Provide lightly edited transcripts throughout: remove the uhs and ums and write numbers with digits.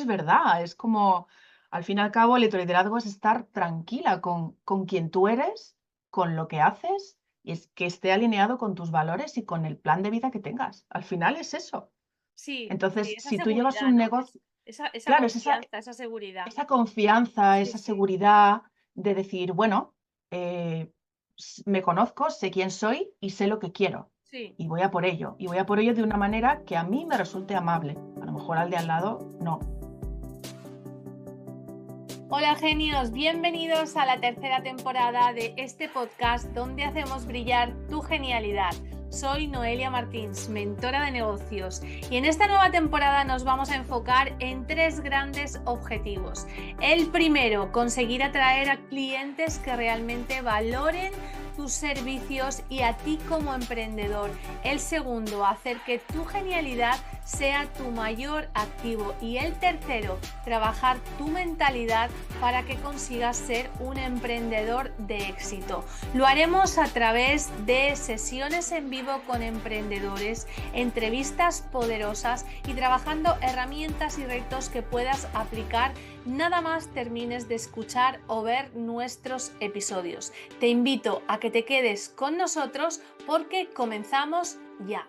es verdad, es como, al fin y al cabo, el liderazgo es estar tranquila con quien tú eres, con lo que haces, y es que esté alineado con tus valores y con el plan de vida que tengas. Al final es eso. Sí, sí, Entonces, esa si tú llevas seguridad, un ¿no? negocio, Esa claro, es esa, confianza, esa seguridad. esa confianza, Sí, esa sí, seguridad de decir, bueno, me conozco, sé quién soy y sé lo que quiero. sí. Y voy a por ello. Y voy a por ello de una manera que a mí me resulte amable. A lo mejor al de al lado, no. Hola genios, bienvenidos a la tercera temporada de este podcast donde hacemos brillar tu genialidad. Soy Noelia Martins, mentora de negocios, y en esta nueva temporada nos vamos a enfocar en tres grandes objetivos. El primero, conseguir atraer a clientes que realmente valoren tus servicios y a ti como emprendedor. El segundo, hacer que tu genialidad sea tu mayor activo. Y el tercero, trabajar tu mentalidad para que consigas ser un emprendedor de éxito. Lo haremos a través de sesiones en vivo con emprendedores, entrevistas poderosas y trabajando herramientas y retos que puedas aplicar nada más termines de escuchar o ver nuestros episodios. Te invito a que te quedes con nosotros porque comenzamos ya.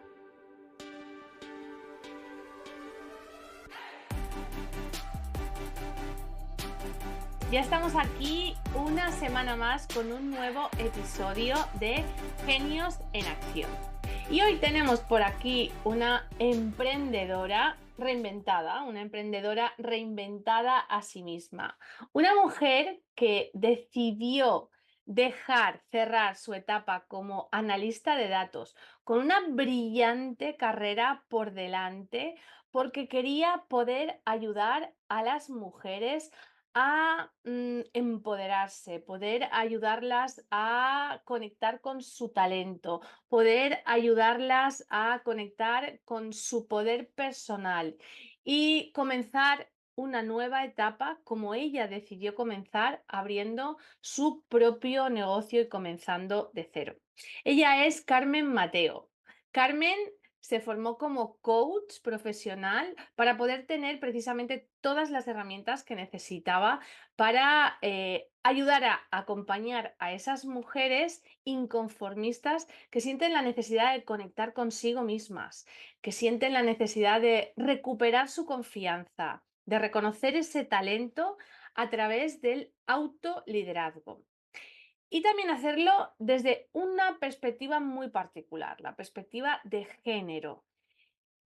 Ya estamos aquí una semana más con un nuevo episodio de Genios en Acción. Y hoy tenemos por aquí una emprendedora reinventada a sí misma. Una mujer que decidió cerrar su etapa como analista de datos con una brillante carrera por delante porque quería poder ayudar a las mujeres a empoderarse, poder ayudarlas a conectar con su talento, poder ayudarlas a conectar con su poder personal y comenzar una nueva etapa como ella decidió comenzar abriendo su propio negocio y comenzando de cero. Ella es Carmen Mateo. Carmen se formó como coach profesional para poder tener precisamente todas las herramientas que necesitaba para ayudar a acompañar a esas mujeres inconformistas que sienten la necesidad de conectar consigo mismas, que sienten la necesidad de recuperar su confianza, de reconocer ese talento a través del autoliderazgo. Y también hacerlo desde una perspectiva muy particular, la perspectiva de género.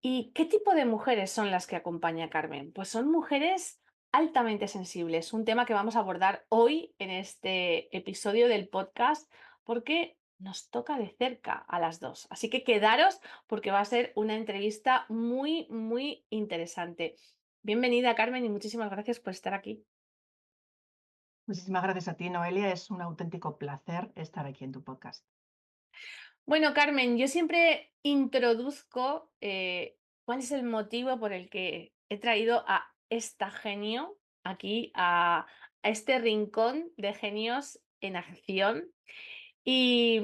¿Y qué tipo de mujeres son las que acompaña Carmen? Pues son mujeres altamente sensibles, un tema que vamos a abordar hoy en este episodio del podcast porque nos toca de cerca a las dos. Así que quedaros porque va a ser una entrevista muy, muy interesante. Bienvenida, Carmen, y muchísimas gracias por estar aquí. Muchísimas gracias a ti, Noelia. Es un auténtico placer estar aquí en tu podcast. Bueno, Carmen, yo siempre introduzco cuál es el motivo por el que he traído a esta genio aquí, a este rincón de genios en acción. Y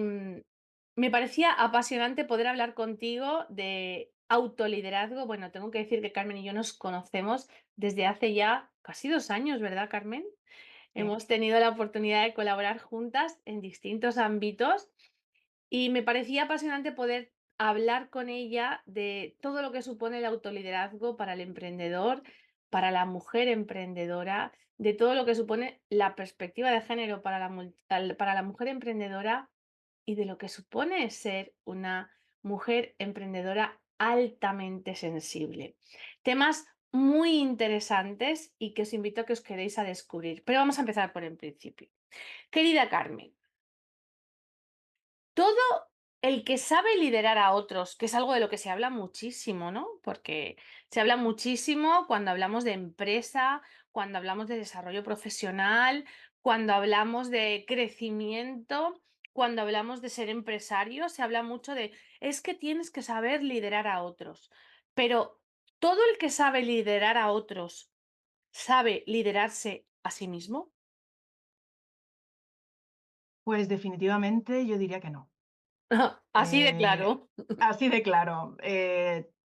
me parecía apasionante poder hablar contigo de autoliderazgo. Bueno, tengo que decir que Carmen y yo nos conocemos desde hace ya casi 2 años, ¿verdad, Carmen? Sí. Hemos tenido la oportunidad de colaborar juntas en distintos ámbitos y me parecía apasionante poder hablar con ella de todo lo que supone el autoliderazgo para el emprendedor, para la mujer emprendedora, de todo lo que supone la perspectiva de género para para la mujer emprendedora y de lo que supone ser una mujer emprendedora altamente sensible. Temas muy interesantes y que os invito a que os quedéis a descubrir. Pero vamos a empezar por el principio. Querida Carmen, todo el que sabe liderar a otros, que es algo de lo que se habla muchísimo, ¿no? Porque se habla muchísimo cuando hablamos de empresa, cuando hablamos de desarrollo profesional, cuando hablamos de crecimiento, cuando hablamos de ser empresario, se habla mucho de, es que tienes que saber liderar a otros. Pero todo el que sabe liderar a otros, ¿sabe liderarse a sí mismo? Pues definitivamente yo diría que no. Así de Eh, claro. Así de claro.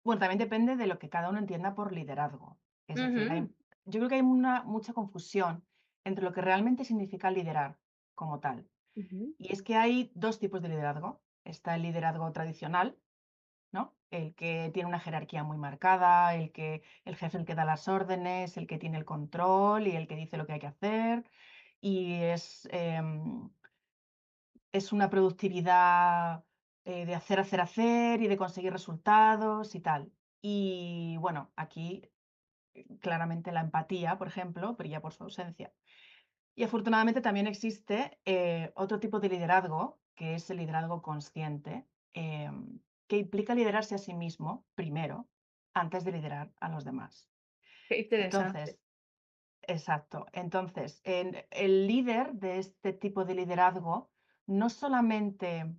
Bueno, también depende de lo que cada uno entienda por liderazgo. Es decir, Ujú, yo creo que hay mucha confusión entre lo que realmente significa liderar como tal. ujú. Y es que hay dos tipos de liderazgo. Está el liderazgo tradicional, ¿no? El que tiene una jerarquía muy marcada, el jefe el que da las órdenes, el que tiene el control y el que dice lo que hay que hacer. Y es una productividad de hacer y de conseguir resultados y tal. Y bueno, aquí claramente la empatía, por ejemplo, brilla por su ausencia. Y afortunadamente también existe otro tipo de liderazgo, que es el liderazgo consciente, que implica liderarse a sí mismo primero, antes de liderar a los demás. Qué interesante. Entonces, exacto. Entonces, el líder de este tipo de liderazgo no solamente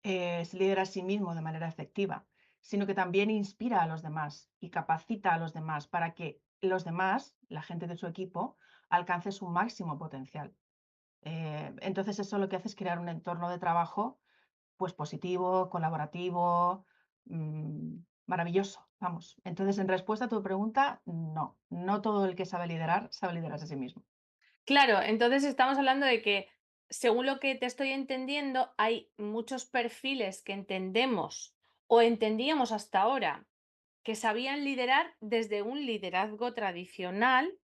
se lidera a sí mismo de manera efectiva, sino que también inspira a los demás y capacita a los demás para que los demás, la gente de su equipo, alcance su máximo potencial. Entonces eso lo que hace es crear un entorno de trabajo pues positivo, colaborativo, maravilloso, vamos. Entonces, en respuesta a tu pregunta, no, no todo el que sabe liderarse a sí mismo. Claro, entonces estamos hablando de que, según lo que te estoy entendiendo, hay muchos perfiles que entendemos o entendíamos hasta ahora que sabían liderar desde un liderazgo tradicional,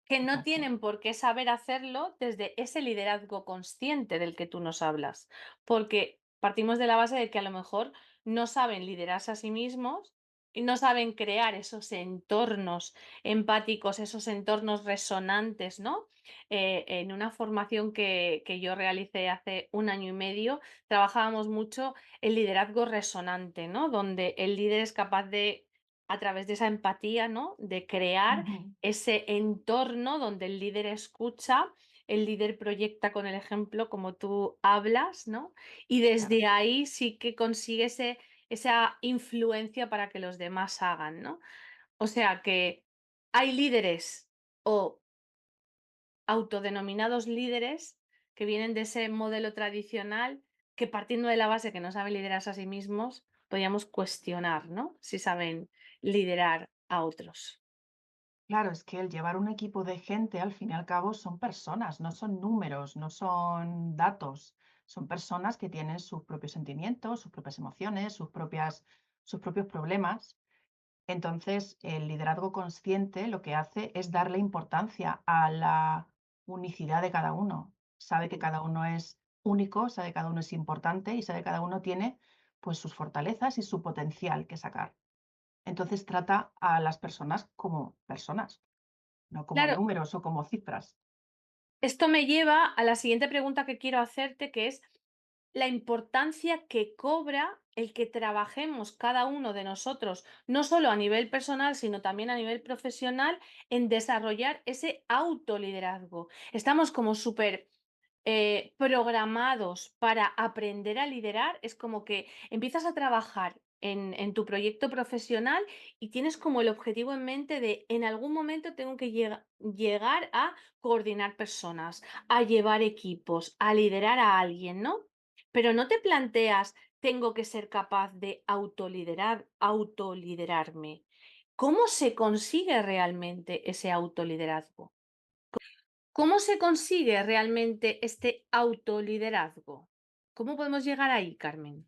que no Exacto. tienen por qué saber hacerlo desde ese liderazgo consciente del que tú nos hablas, porque partimos de la base de que a lo mejor no saben liderarse a sí mismos y no saben crear esos entornos empáticos, esos entornos resonantes, ¿no? En una formación que yo realicé hace un año y medio, trabajábamos mucho el liderazgo resonante, ¿no? Donde el líder es capaz de, a través de esa empatía, ¿no? De crear Ujú. ese entorno donde el líder escucha, el líder proyecta con el ejemplo, como tú hablas, ¿no? Y Claro. desde ahí sí que consigue esa influencia para que los demás hagan, ¿no? O sea que hay líderes o autodenominados líderes que vienen de ese modelo tradicional, que partiendo de la base que no saben liderarse a sí mismos, podríamos cuestionar, ¿no? Si saben liderar a otros. Claro, es que el llevar un equipo de gente, al fin y al cabo, son personas, no son números, no son datos. Son personas que tienen sus propios sentimientos, sus propias emociones, sus propios problemas. Entonces, el liderazgo consciente lo que hace es darle importancia a la unicidad de cada uno. Sabe que Mm. cada uno es único, sabe que cada uno es importante y sabe que cada uno tiene pues sus fortalezas y su potencial que sacar. Entonces trata a las personas, no como Claro, números o como cifras. esto me lleva a la siguiente pregunta que quiero hacerte, que es la importancia que cobra el que trabajemos cada uno de nosotros, no solo a nivel personal, sino también a nivel profesional, en desarrollar ese autoliderazgo. Estamos como súper programados para aprender a liderar. Es como que empiezas a trabajar en tu proyecto profesional y tienes como el objetivo en mente de en algún momento tengo que llegar a coordinar personas, a llevar equipos, a liderar a alguien, ¿no? Pero no te planteas, tengo que ser capaz de autoliderarme. ¿Cómo se consigue realmente ese autoliderazgo? ¿Cómo se consigue realmente este autoliderazgo? ¿Cómo podemos llegar ahí, Carmen?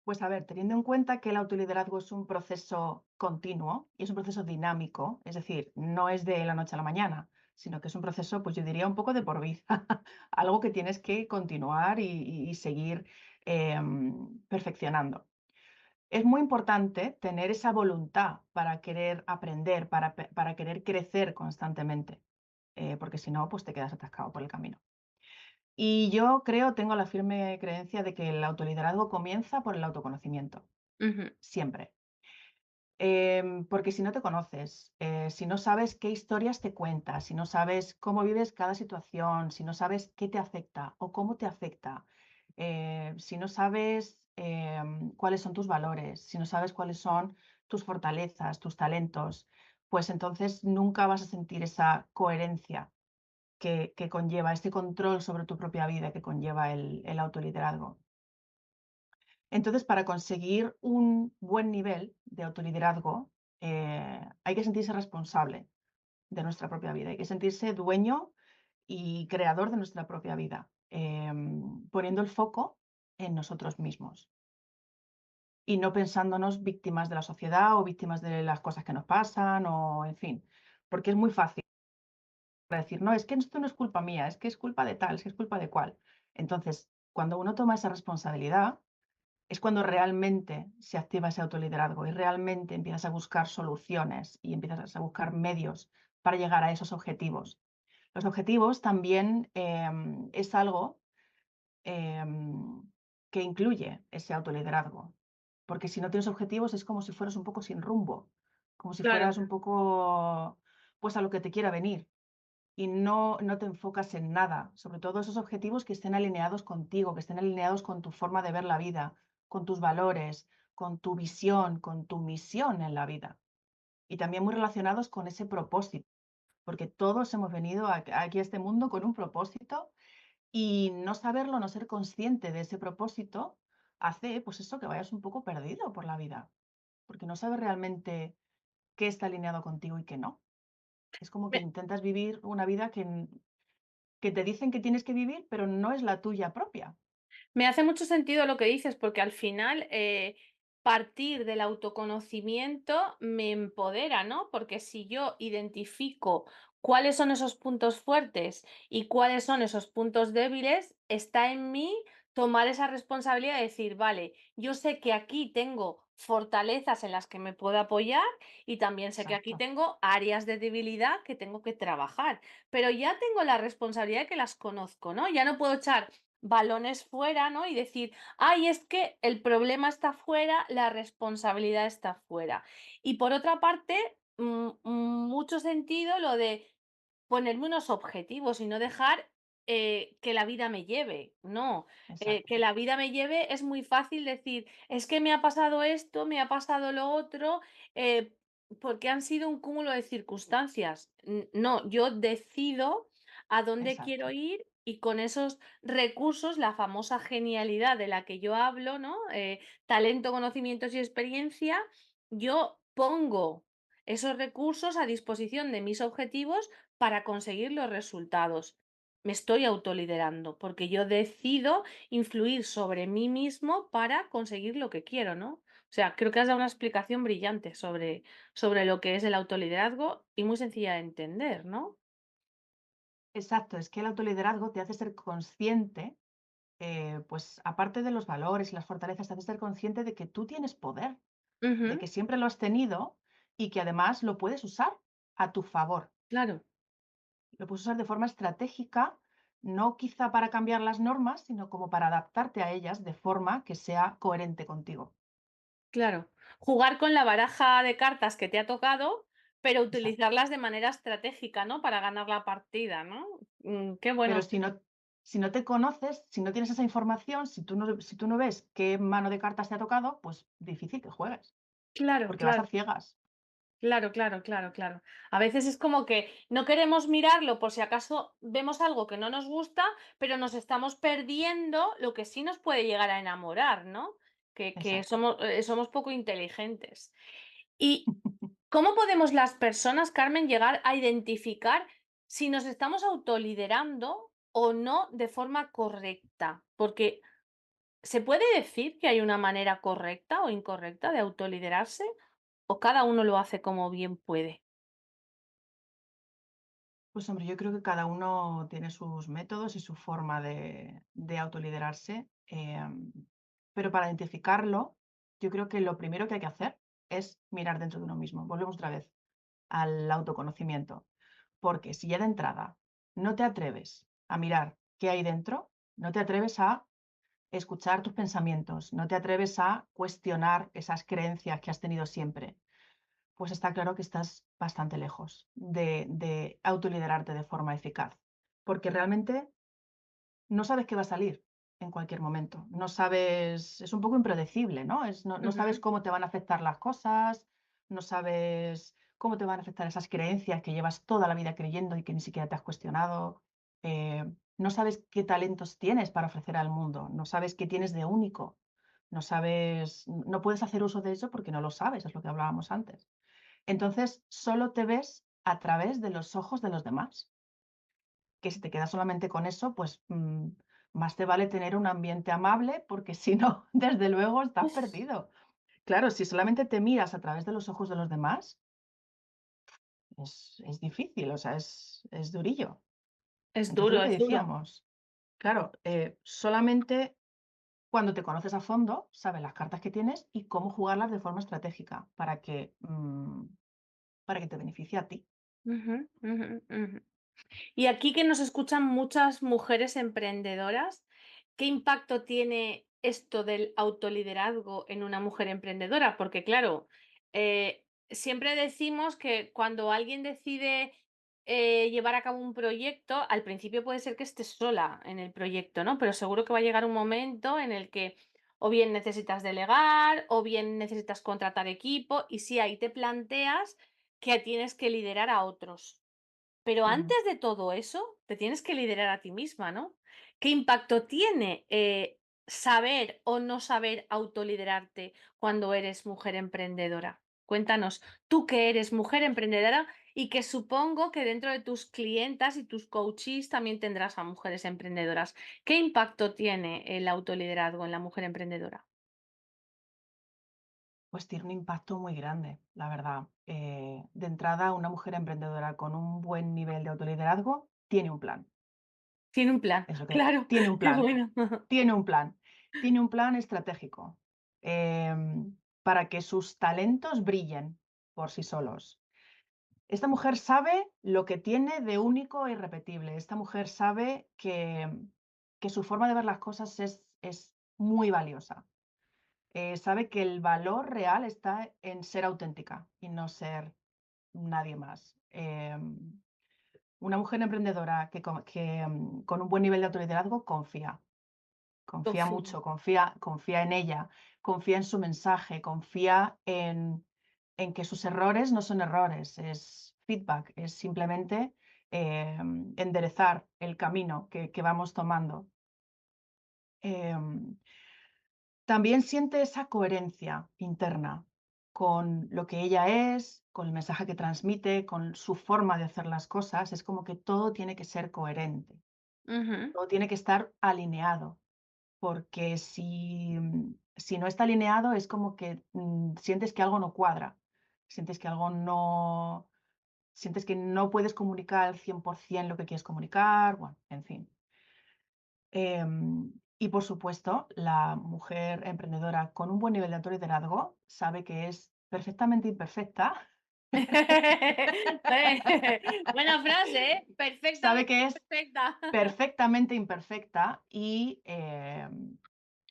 Pues a ver, teniendo en cuenta que el autoliderazgo es un proceso continuo y es un proceso dinámico, es decir, no es de la noche a la mañana, sino que es un proceso, pues yo diría un poco de por vida, algo que tienes que continuar y seguir perfeccionando. Es muy importante tener esa voluntad para querer aprender, para querer crecer constantemente, porque si no, pues te quedas atascado por el camino. Y yo creo, tengo la firme creencia de que el autoliderazgo comienza por el autoconocimiento, Ujú. siempre. Porque si no te conoces, si no sabes qué historias te cuentas, si no sabes cómo vives cada situación, si no sabes qué te afecta o cómo te afecta, si no sabes cuáles son tus valores, si no sabes cuáles son tus fortalezas, tus talentos, pues entonces nunca vas a sentir esa coherencia que conlleva este control sobre tu propia vida que conlleva el autoliderazgo. Entonces, para conseguir un buen nivel de autoliderazgo, hay que sentirse responsable de nuestra propia vida, hay que sentirse dueño y creador de nuestra propia vida, poniendo el foco en nosotros mismos y no pensándonos víctimas de la sociedad o víctimas de las cosas que nos pasan o, en fin, porque es muy fácil decir, no, es que esto no es culpa mía, es que es culpa de tal, es que es culpa de cual. Entonces, cuando uno toma esa responsabilidad, es cuando realmente se activa ese autoliderazgo y realmente empiezas a buscar soluciones y empiezas a buscar medios para llegar a esos objetivos. Los objetivos también es algo em, que incluye ese autoliderazgo, porque si no tienes objetivos es como si fueras un poco sin rumbo, como si Claro. fueras un poco pues a lo que te quiera venir y no te enfocas en nada, sobre todo esos objetivos que estén alineados contigo, que estén alineados con tu forma de ver la vida, con tus valores, con tu visión, con tu misión en la vida. Y también muy relacionados con ese propósito, porque todos hemos venido aquí a este mundo con un propósito y no saberlo, no ser consciente de ese propósito, hace pues eso, que vayas un poco perdido por la vida, porque no sabes realmente qué está alineado contigo y qué no. Es como que Me intentas vivir una vida que te dicen que tienes que vivir, pero no es la tuya propia. Me hace mucho sentido lo que dices, porque al final, partir del autoconocimiento me empodera, ¿no? Porque si yo identifico cuáles son esos puntos fuertes y cuáles son esos puntos débiles, está en mí tomar esa responsabilidad de decir, vale, yo sé que aquí tengo fortalezas en las que me puedo apoyar y también sé que aquí Exacto, tengo áreas de debilidad que tengo que trabajar, pero ya tengo la responsabilidad de que las conozco, ¿no? Ya no puedo echar balones fuera, ¿no? Y decir, ay, es que el problema está fuera, la responsabilidad está fuera. Y por otra parte, mucho sentido lo de ponerme unos objetivos y no dejar que la vida me lleve. No, que exacto, la vida me lleve es muy fácil decir, es que me ha pasado esto, me ha pasado lo otro, eh, porque han sido un cúmulo de circunstancias. No, yo decido a dónde quiero exacto. ir y con esos recursos, la famosa genialidad de la que yo hablo, ¿no? Talento, conocimientos y experiencia, yo pongo esos recursos a disposición de mis objetivos para conseguir los resultados. Me estoy autoliderando porque yo decido influir sobre mí mismo para conseguir lo que quiero, ¿no? O sea, creo que has dado una explicación brillante sobre lo que es el autoliderazgo y muy sencilla de entender, ¿no? Exacto, es que el autoliderazgo te hace ser consciente, pues aparte de los valores y las fortalezas, te hace ser consciente de que tú tienes poder, de Ujú, que siempre lo has tenido y que además lo puedes usar a tu favor. claro. Lo puedes usar de forma estratégica, no quizá para cambiar las normas, sino como para adaptarte a ellas de forma que sea coherente contigo. Claro, jugar con la baraja de cartas que te ha tocado, pero Exacto. utilizarlas de manera estratégica, ¿no? Para ganar la partida, ¿no? Qué Pero bueno. si no te conoces, si no tienes esa información, si tú no ves qué mano de cartas te ha tocado, pues difícil que juegues, Claro, porque vas claro, a ciegas. claro, claro, claro, claro. A veces es como que no queremos mirarlo por si acaso vemos algo que no nos gusta, pero nos estamos perdiendo lo que sí nos puede llegar a enamorar, ¿no? Que Exacto. somos poco inteligentes. ¿Y cómo podemos las personas, Carmen, llegar a identificar si nos estamos autoliderando o no de forma correcta? Porque ¿se puede decir que hay una manera correcta o incorrecta de autoliderarse o cada uno lo hace como bien puede? Pues hombre, yo creo que cada uno tiene sus métodos y su forma de autoliderarse, pero para identificarlo, yo creo que lo primero que hay que hacer es mirar dentro de uno mismo. Volvemos otra vez al autoconocimiento, porque si ya de entrada no te atreves a mirar qué hay dentro, no te atreves a escuchar tus pensamientos, no te atreves a cuestionar esas creencias que has tenido siempre, pues está claro que estás bastante lejos de autoliderarte de forma eficaz, porque realmente no sabes qué va a salir en cualquier momento. No sabes, es un poco impredecible, ¿no? No sabes Ujú, cómo te van a afectar las cosas, no sabes cómo te van a afectar esas creencias que llevas toda la vida creyendo y que ni siquiera te has cuestionado. No sabes qué talentos tienes para ofrecer al mundo, no sabes qué tienes de único, no sabes, no puedes hacer uso de eso porque no lo sabes, es lo que hablábamos antes. Entonces, solo te ves a través de los ojos de los demás, que si te quedas solamente con eso, pues, más te vale tener un ambiente amable, porque si no, desde luego estás perdido. Claro, si solamente te miras a través de los ojos de los demás, es difícil, o sea, es durillo. Es Entonces, lo duro, que es duro. decíamos, claro, solamente cuando te conoces a fondo, sabes las cartas que tienes y cómo jugarlas de forma estratégica para que te beneficie a ti. Ujú, ujú, ujú. Y aquí que nos escuchan muchas mujeres emprendedoras, ¿qué impacto tiene esto del autoliderazgo en una mujer emprendedora? Porque claro, siempre decimos que cuando alguien decide llevar a cabo un proyecto, al principio puede ser que estés sola en el proyecto, ¿no? Pero seguro que va a llegar un momento en el que o bien necesitas delegar o bien necesitas contratar equipo y si ahí te planteas que tienes que liderar a otros. Pero Ujú. antes de todo eso, te tienes que liderar a ti misma, ¿no? ¿Qué impacto tiene, saber o no saber autoliderarte cuando eres mujer emprendedora? Cuéntanos, tú que eres mujer emprendedora y que supongo que dentro de tus clientas y tus coaches también tendrás a mujeres emprendedoras. ¿Qué impacto tiene el autoliderazgo en la mujer emprendedora? Pues tiene un impacto muy grande, la verdad. De entrada, una mujer emprendedora con un buen nivel de autoliderazgo tiene un plan. Tiene un plan, Eso que claro, tiene un qué plan, bueno. tiene un plan, tiene un plan estratégico para que sus talentos brillen por sí solos. Esta mujer sabe lo que tiene de único e irrepetible. Esta mujer sabe que su forma de ver las cosas es muy valiosa. Sabe que el valor real está en ser auténtica y no ser nadie más. Una mujer emprendedora con un buen nivel de autoliderazgo confía Confío. mucho, confía en ella, confía en su mensaje, confía en que sus errores no son errores, es feedback, es simplemente enderezar el camino que vamos tomando. Em, También siente esa coherencia interna con lo que ella es, con el mensaje que transmite, con su forma de hacer las cosas. Es como que todo tiene que ser coherente, Ujú. todo tiene que estar alineado, porque si no está alineado es como que sientes que algo no cuadra, sientes que algo no, sientes que no puedes comunicar al 100% lo que quieres comunicar, bueno, en fin. Y por supuesto, la mujer emprendedora con un buen nivel de autoliderazgo sabe que es perfectamente imperfecta, Buena frase, ¿eh? sabe Perfectamente que es perfecta. perfectamente imperfecta y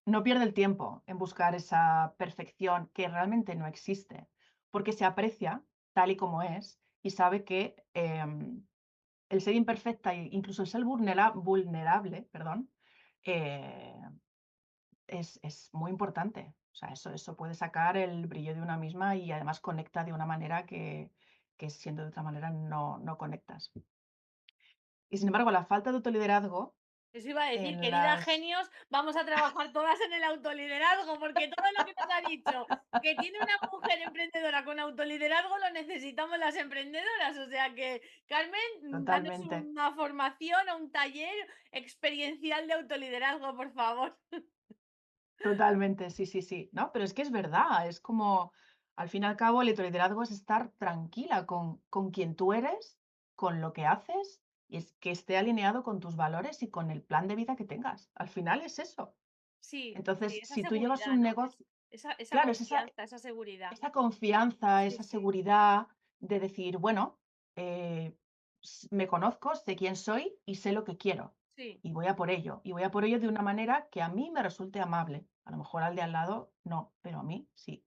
no pierde el tiempo en buscar esa perfección que realmente no existe, porque se aprecia tal y como es y sabe que el ser imperfecta e incluso el ser vulnerable, perdón, eh, es muy importante. O sea, eso puede sacar el brillo de una misma y además conecta de una manera que siendo de otra manera no conectas. Y sin embargo, la falta de autoliderazgo Eso iba a decir, en querida las genios, vamos a trabajar todas en el autoliderazgo, porque todo lo que nos ha dicho que tiene una mujer emprendedora con autoliderazgo lo necesitamos las emprendedoras. O sea que, Carmen, danos totalmente, una formación o un taller experiencial de autoliderazgo, por favor. totalmente, sí, sí, sí. No, pero es que es verdad, es como, al fin y al cabo, el autoliderazgo es estar tranquila con quien tú eres, con lo que haces, y es que esté alineado con tus valores y con el plan de vida que tengas. Al final es eso. Sí, sí, Entonces, esa si tú llevas seguridad, un ¿no? negocio, Esa claro, es confianza, esa seguridad. esa confianza, Sí, esa sí, seguridad de decir, bueno, me conozco, sé quién soy y sé lo que quiero. sí. Y voy a por ello. Y voy a por ello de una manera que a mí me resulte amable. A lo mejor al de al lado no, pero a mí sí.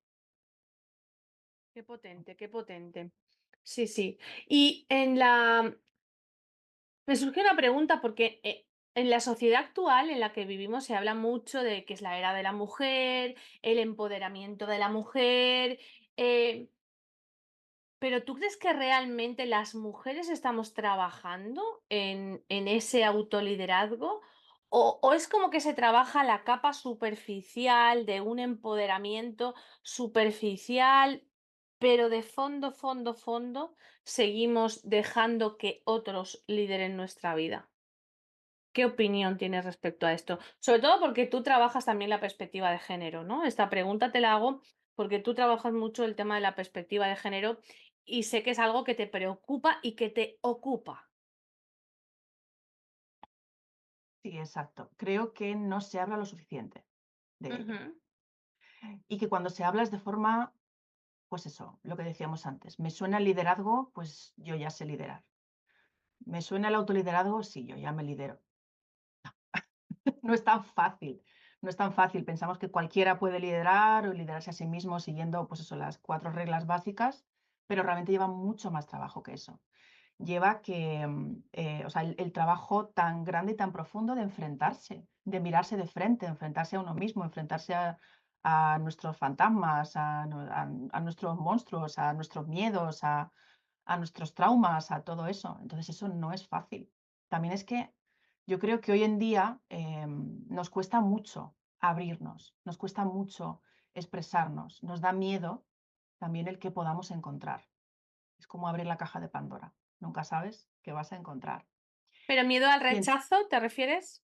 Qué potente, qué potente. Sí, sí. Y en la me surge una pregunta porque, en la sociedad actual en la que vivimos se habla mucho de que es la era de la mujer, el empoderamiento de la mujer, eh, pero ¿tú crees que realmente las mujeres estamos trabajando en ese autoliderazgo? O es como que se trabaja la capa superficial de un empoderamiento superficial, pero de fondo, fondo, fondo, seguimos dejando que otros lideren nuestra vida. ¿Qué opinión tienes respecto a esto? Sobre todo porque tú trabajas también la perspectiva de género, ¿no? Esta pregunta te la hago porque tú trabajas mucho el tema de la perspectiva de género y sé que es algo que te preocupa y que te ocupa. Sí, exacto. Creo que no se habla lo suficiente de ello. Ujú, Y que cuando se habla es de forma, pues eso, lo que decíamos antes. Me suena el liderazgo, pues yo ya sé liderar. Me suena el autoliderazgo, sí, yo ya me lidero. No es tan fácil, no es tan fácil. Pensamos que cualquiera puede liderar o liderarse a sí mismo siguiendo, pues eso, las 4 reglas básicas, pero realmente lleva mucho más trabajo que eso. Lleva que, o sea, el trabajo tan grande y tan profundo de enfrentarse, de mirarse de frente, enfrentarse a uno mismo, enfrentarse a nuestros fantasmas, a nuestros monstruos, a nuestros miedos, a nuestros traumas, a todo eso. Entonces, eso no es fácil. También es que yo creo que hoy en día nos cuesta mucho abrirnos, nos cuesta mucho expresarnos, nos da miedo también el que podamos encontrar. Es como abrir la caja de Pandora. Nunca sabes qué vas a encontrar. ¿pero miedo al Y en- rechazo, te refieres?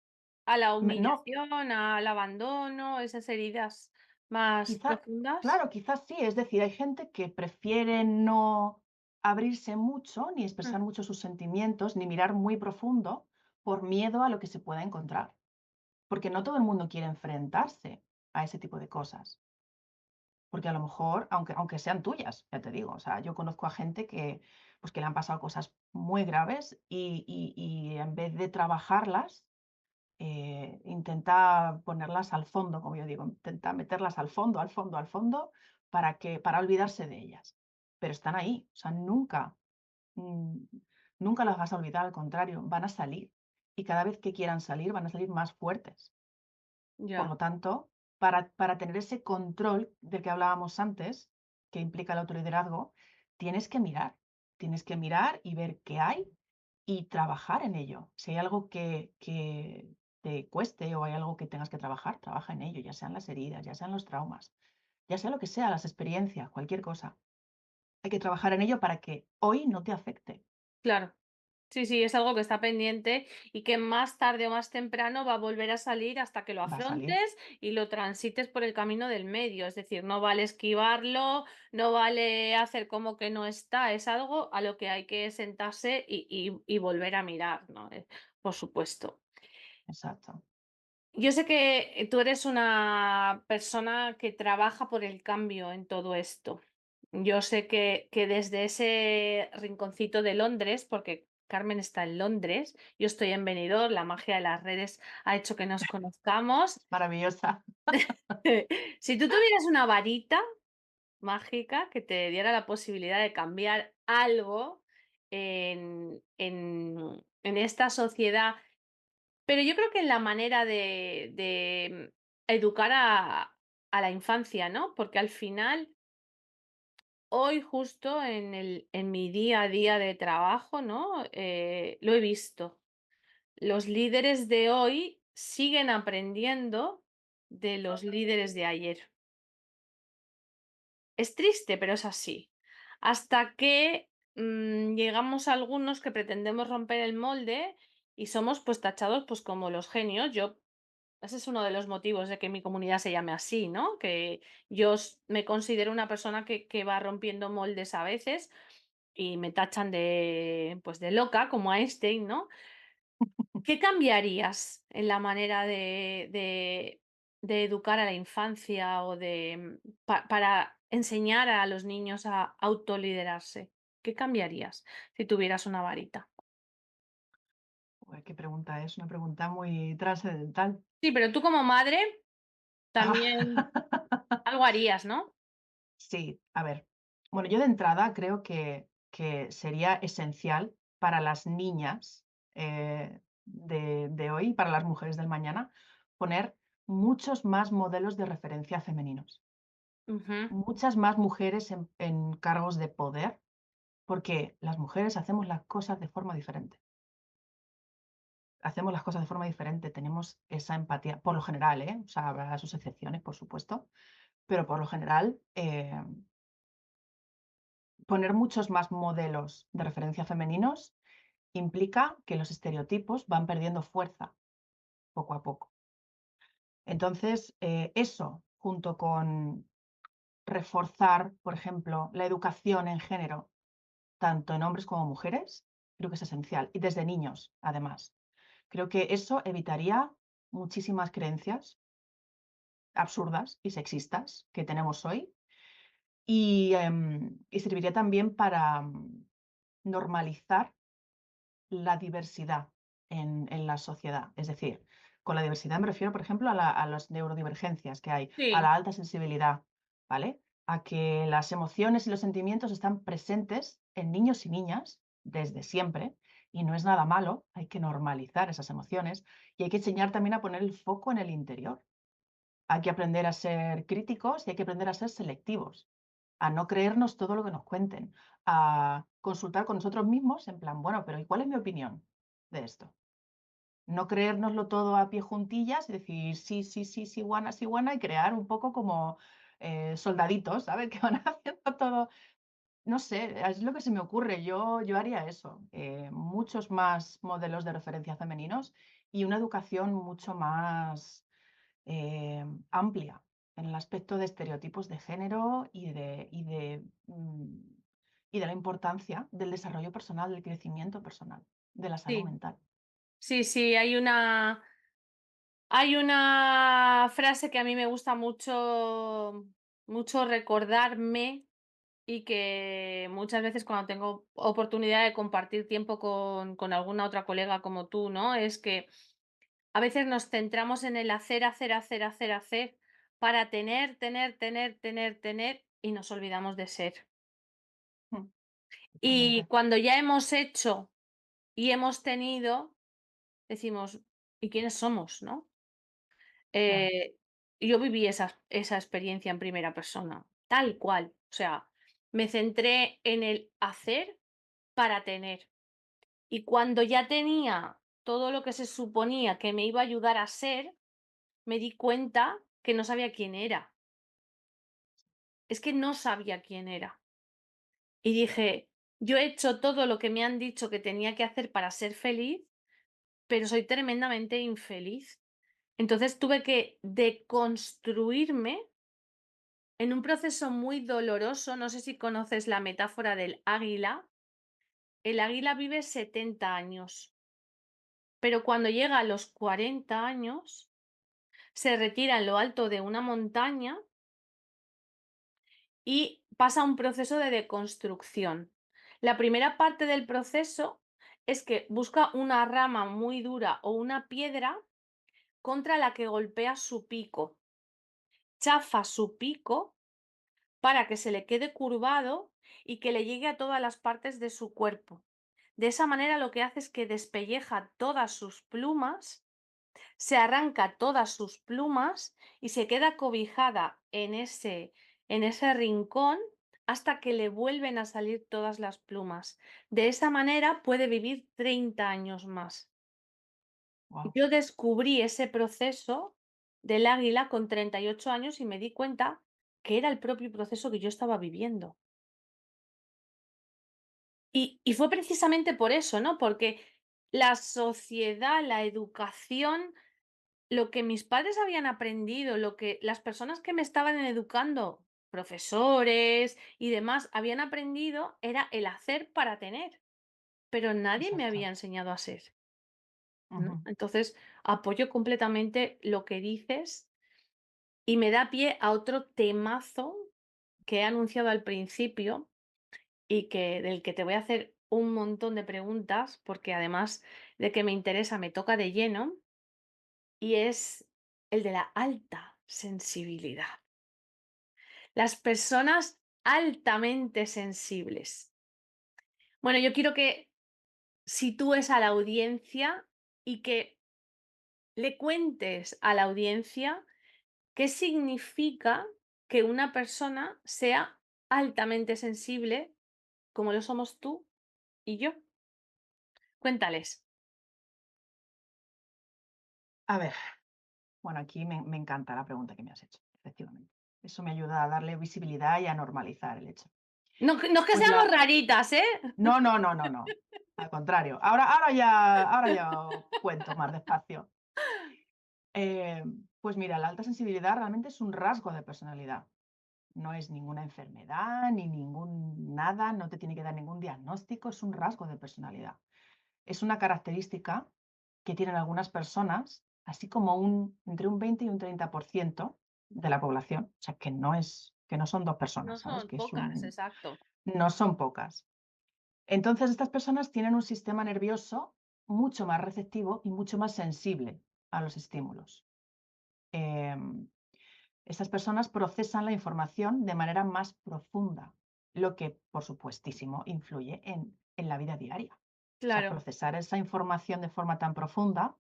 ¿A la no, humillación, al abandono, esas heridas más quizá, profundas? claro, quizás sí. Es decir, hay gente que prefiere no abrirse mucho, ni Mm, expresar mucho sus sentimientos, ni mirar muy profundo por miedo a lo que se pueda encontrar. Porque no todo el mundo quiere enfrentarse a ese tipo de cosas. Porque a lo mejor, aunque sean tuyas, ya te digo, o sea, yo conozco a gente que, pues, que le han pasado cosas muy graves y en vez de trabajarlas, intenta ponerlas al fondo, como yo digo, intenta meterlas al fondo, al fondo, al fondo, para olvidarse de ellas. Pero están ahí, o sea, mm, nunca las vas a olvidar, al contrario, van a salir. Y cada vez que quieran salir, van a salir más fuertes. Por ya, lo tanto, para tener ese control del que hablábamos antes, que implica el autoliderazgo, tienes que mirar y ver qué hay y trabajar en ello. Si hay algo que te cueste o hay algo que tengas que trabajar, trabaja en ello, ya sean las heridas, ya sean los traumas, ya sea lo que sea, las experiencias, cualquier cosa. Hay que trabajar en ello para que hoy no te afecte. claro. Sí, sí, es algo que está pendiente y que más tarde o más temprano va a volver a salir hasta que lo Va a salir, afrontes y lo transites por el camino del medio. Es decir, no vale esquivarlo, no vale hacer como que no está, es algo a lo que hay que sentarse y volver a mirar, ¿no? Por supuesto. exacto. Yo sé que tú eres una persona que trabaja por el cambio en todo esto. Yo sé que desde ese rinconcito de Londres, porque Carmen está en Londres, yo estoy en Benidorm, la magia de las redes ha hecho que nos conozcamos. Es maravillosa. Si tú tuvieras una varita mágica que te diera la posibilidad de cambiar algo en esta sociedad, pero yo creo que en la manera de educar a la infancia, ¿no? Porque al final, hoy justo en mi día a día de trabajo, ¿no? Lo he visto. Los líderes de hoy siguen aprendiendo de los líderes de ayer. Es triste, pero es así. Hasta que llegamos a algunos que pretendemos romper el molde y somos pues tachados pues como los genios. Ese es uno de los motivos de que mi comunidad se llame así, ¿no? Que me considero una persona que va rompiendo moldes a veces y me tachan de, pues de loca, como a Einstein, ¿no? ¿Qué cambiarías en la manera de educar a la infancia o para enseñar a los niños a autoliderarse? ¿Qué cambiarías si tuvieras una varita? Uy, qué pregunta es, una pregunta muy trascendental. Sí, pero tú como madre también algo harías, ¿no? Sí, a ver. Bueno, yo de entrada creo que sería esencial para las niñas de hoy, para las mujeres del mañana, poner muchos más modelos de referencia femeninos, Ujú. muchas más mujeres en cargos de poder, porque las mujeres hacemos las cosas de forma diferente. Hacemos las cosas de forma diferente, tenemos esa empatía, por lo general, ¿eh? O sea, habrá sus excepciones, por supuesto, pero por lo general poner muchos más modelos de referencia femeninos implica que los estereotipos van perdiendo fuerza poco a poco. Entonces, eso, junto con reforzar, por ejemplo, la educación en género, tanto en hombres como mujeres, creo que es esencial. Y desde niños, además. Creo que eso evitaría muchísimas creencias absurdas y sexistas que tenemos hoy y serviría también para normalizar la diversidad en la sociedad. Es decir, con la diversidad me refiero, por ejemplo, a las neurodivergencias que hay, a Sí, la alta sensibilidad, ¿vale? A que las emociones y los sentimientos están presentes en niños y niñas desde siempre y no es nada malo, hay que normalizar esas emociones y hay que enseñar también a poner el foco en el interior. Hay que aprender a ser críticos y hay que aprender a ser selectivos, a no creernos todo lo que nos cuenten, a consultar con nosotros mismos en plan, bueno, pero ¿y cuál es mi opinión de esto? No creérnoslo todo a pie juntillas y decir sí, sí, sí, sí, guana, y crear un poco como soldaditos, ¿sabes? Que van haciendo todo. No sé, es lo que se me ocurre. Yo haría eso. Muchos más modelos de referencia femeninos y una educación mucho más amplia en el aspecto de estereotipos de género y de la importancia del desarrollo personal, del crecimiento personal, de la salud sí, mental. sí, sí, hay una frase que a mí me gusta mucho recordarme y que muchas veces cuando tengo oportunidad de compartir tiempo con alguna otra colega como tú, ¿no? Es que a veces nos centramos en el hacer, hacer, hacer, hacer, hacer para tener, tener, tener, tener, tener y nos olvidamos de ser. Mm, Y totalmente. cuando ya hemos hecho y hemos tenido, decimos, ¿y quiénes somos, no? Claro. Eh, yo viví esa experiencia en primera persona, tal cual. O sea, me centré en el hacer para tener. Y cuando ya tenía todo lo que se suponía que me iba a ayudar a ser, me di cuenta que no sabía quién era. Es que no sabía quién era. Y dije, yo he hecho todo lo que me han dicho que tenía que hacer para ser feliz, pero soy tremendamente infeliz. Entonces tuve que deconstruirme en un proceso muy doloroso. No sé si conoces la metáfora del águila. El águila vive 70 años, pero cuando llega a los 40 años, se retira en lo alto de una montaña y pasa un proceso de deconstrucción. La primera parte del proceso es que busca una rama muy dura o una piedra contra la que golpea su pico, chafa su pico para que se le quede curvado y que le llegue a todas las partes de su cuerpo. De esa manera lo que hace es que despelleja todas sus plumas, se arranca todas sus plumas y se queda cobijada en ese rincón hasta que le vuelven a salir todas las plumas. De esa manera puede vivir 30 años más. Wow. Yo descubrí ese proceso del águila con 38 años y me di cuenta que era el propio proceso que yo estaba viviendo. Y fue precisamente por eso, ¿no? Porque la sociedad, la educación, lo que mis padres habían aprendido, lo que las personas que me estaban educando, profesores y demás, habían aprendido era el hacer para tener, pero nadie me había Exacto. enseñado a ser, ¿no? Ujú. Entonces, apoyo completamente lo que dices y me da pie a otro temazo que he anunciado al principio y del que te voy a hacer un montón de preguntas, porque además de que me interesa, me toca de lleno, y es el de la alta sensibilidad. Las personas altamente sensibles. Bueno, yo quiero que sitúes a la audiencia y que le cuentes a la audiencia qué significa que una persona sea altamente sensible, como lo somos tú y yo. Cuéntales. A ver, bueno, aquí me encanta la pregunta que me has hecho, efectivamente. Eso me ayuda a darle visibilidad y a normalizar el hecho. No, no es que Pues seamos la raritas, ¿eh? no, no, no, no, no. Al contrario. Ahora ya cuento más despacio. Eh, pues mira, la alta sensibilidad realmente es un rasgo de personalidad. No es ninguna enfermedad, ni ningún nada, no te tiene que dar ningún diagnóstico, es un rasgo de personalidad. Es una característica que tienen algunas personas, así como entre un 20 y un 30% de la población. O sea, que no son dos No personas, ¿sabes? son pocas, exacto. No son pocas. Entonces, estas personas tienen un sistema nervioso mucho más receptivo y mucho más sensible a los estímulos. Em, Estas personas procesan la información de manera más profunda, lo que, por supuestísimo, influye en la vida diaria. O sea, Claro, procesar esa información de forma tan profunda.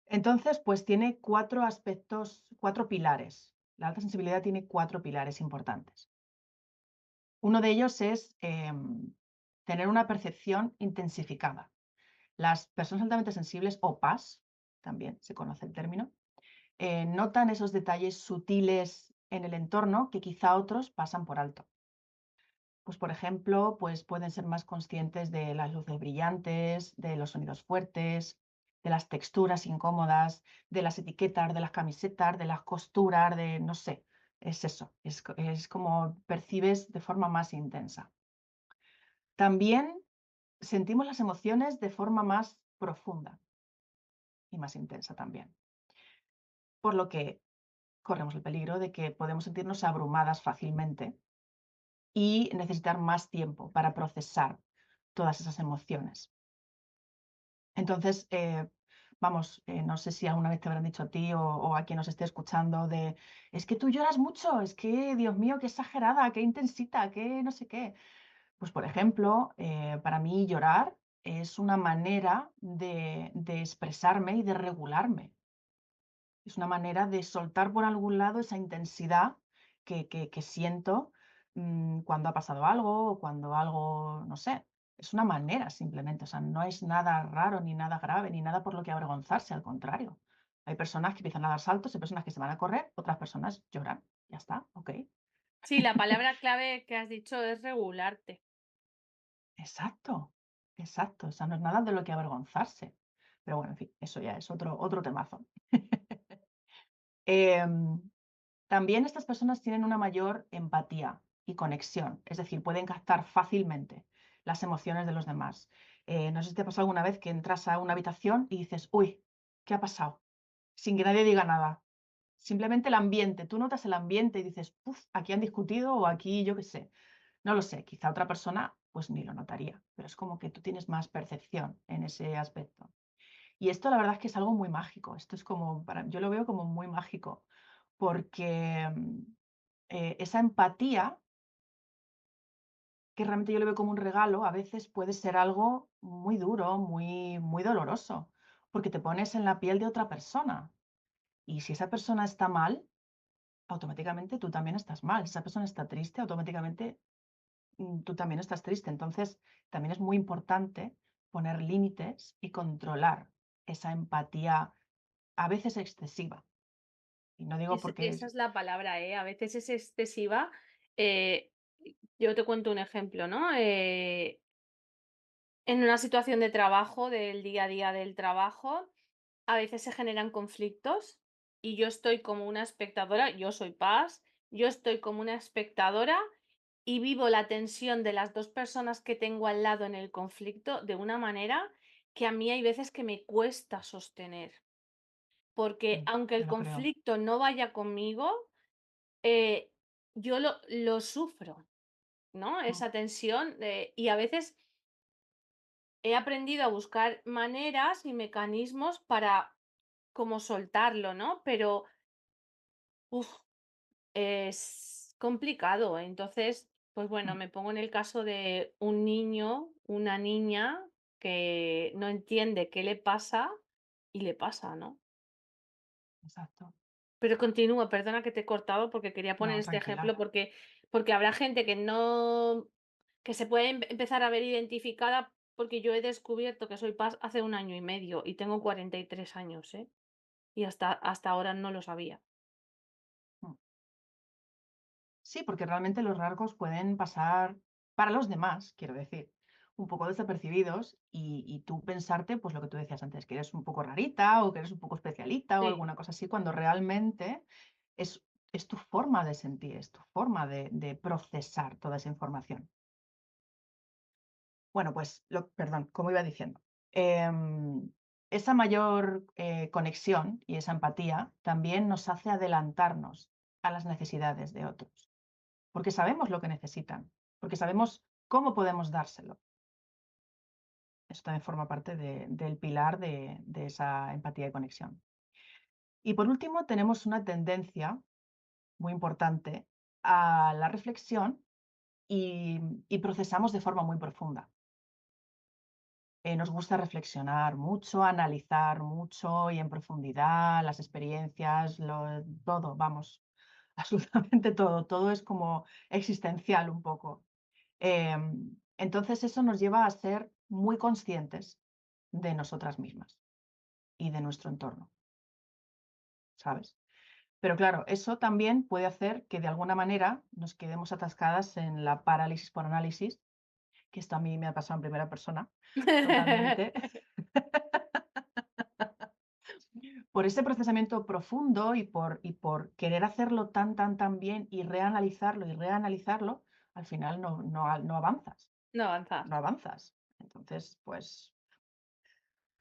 Entonces, pues tiene cuatro aspectos, cuatro pilares. La alta sensibilidad tiene cuatro pilares importantes. Uno de ellos es tener una percepción intensificada. Las personas altamente sensibles, o PAS, también se conoce el término, notan esos detalles sutiles en el entorno que quizá otros pasan por alto. Pues, por ejemplo, pues pueden ser más conscientes de las luces brillantes, de los sonidos fuertes, de las texturas incómodas, de las etiquetas, de las camisetas, de las costuras, de no sé, es eso, es como percibes de forma más intensa. También sentimos las emociones de forma más profunda y más intensa también, por lo que corremos el peligro de que podemos sentirnos abrumadas fácilmente y necesitar más tiempo para procesar todas esas emociones. Entonces, vamos, no sé si alguna vez te habrán dicho a ti o a quien nos esté escuchando de, es que tú lloras mucho, es que, Dios mío, qué exagerada, qué intensita, qué no sé qué. Pues, por ejemplo, para mí llorar es una manera de expresarme y de regularme. Es una manera de soltar por algún lado esa intensidad que siento cuando ha pasado algo o cuando algo, no sé, es una manera simplemente, o sea, no es nada raro ni nada grave ni nada por lo que avergonzarse, al contrario. Hay personas que empiezan a dar saltos, hay personas que se van a correr, otras personas lloran, ya está, ok. sí, la palabra clave que has dicho es regularte. Exacto, exacto, o sea, no es nada de lo que avergonzarse. Pero bueno, en fin, eso ya es otro temazo. Em, También estas personas tienen una mayor empatía y conexión, es decir, pueden captar fácilmente las emociones de los demás. No sé si te ha pasado alguna vez que entras a una habitación y dices, uy, ¿qué ha pasado? Sin que nadie diga nada. Simplemente el ambiente, tú notas el ambiente y dices, uff, aquí han discutido o aquí yo qué sé. No lo sé, quizá otra persona pues ni lo notaría, pero es como que tú tienes más percepción en ese aspecto. Y esto la verdad es que es algo muy mágico. Esto es como, yo lo veo como muy mágico, porque esa empatía, que realmente yo lo veo como un regalo, a veces puede ser algo muy duro, muy doloroso, porque te pones en la piel de otra persona. Y si esa persona está mal, automáticamente tú también estás mal. Si esa persona está triste, automáticamente tú también estás triste. Entonces, también es muy importante poner límites y controlar esa empatía a veces excesiva. Y no digo porque Esa es la palabra, ¿eh? A veces es excesiva. eh, yo te cuento un ejemplo, ¿no? En una situación de trabajo, del día a día del trabajo, a veces se generan conflictos y yo estoy como una espectadora, yo soy Paz, yo estoy como una espectadora y vivo la tensión de las dos personas que tengo al lado en el conflicto de una manera que a mí hay veces que me cuesta sostener, porque aunque te el lo creo. conflicto no vaya conmigo, eh, yo lo sufro, ¿no? Mm, Esa tensión, y a veces he aprendido a buscar maneras y mecanismos para como soltarlo, ¿no? Pero, uf, es complicado. Entonces, pues bueno, mm, me pongo en el caso de un niño, una niña que no entiende qué le pasa y le pasa, ¿no? exacto. Pero continúa, perdona que te he cortado porque quería poner No, este ejemplo tranquila. porque habrá gente que no que se puede empezar a ver identificada porque yo he descubierto que soy Paz hace un año y medio y tengo 43 años, ¿eh? Y hasta ahora no lo sabía. Mm. Sí, porque realmente los rasgos pueden pasar para los demás, quiero decir, un poco desapercibidos y tú pensarte, pues lo que tú decías antes, que eres un poco rarita o que eres un poco especialita o Sí. alguna cosa así, cuando realmente es, es tu forma de sentir, es tu forma de procesar toda esa información. Bueno, pues, perdón, como iba diciendo, esa mayor conexión y esa empatía también nos hace adelantarnos a las necesidades de otros. Porque sabemos lo que necesitan, porque sabemos cómo podemos dárselo. Eso también forma parte del pilar de esa empatía y conexión. Y por último, tenemos una tendencia muy importante a la reflexión y procesamos de forma muy profunda. Nos gusta reflexionar mucho, analizar mucho y en profundidad las experiencias, todo, vamos, absolutamente todo. Todo es como existencial un poco. Entonces eso nos lleva a ser muy conscientes de nosotras mismas y de nuestro entorno, ¿sabes? Pero claro, eso también puede hacer que de alguna manera nos quedemos atascadas en la parálisis por análisis, que esto a mí me ha pasado en primera persona, totalmente, por ese procesamiento profundo y por querer hacerlo tan, tan, tan bien y reanalizarlo, al final no avanzas, No avanzas. no avanzas. Entonces, pues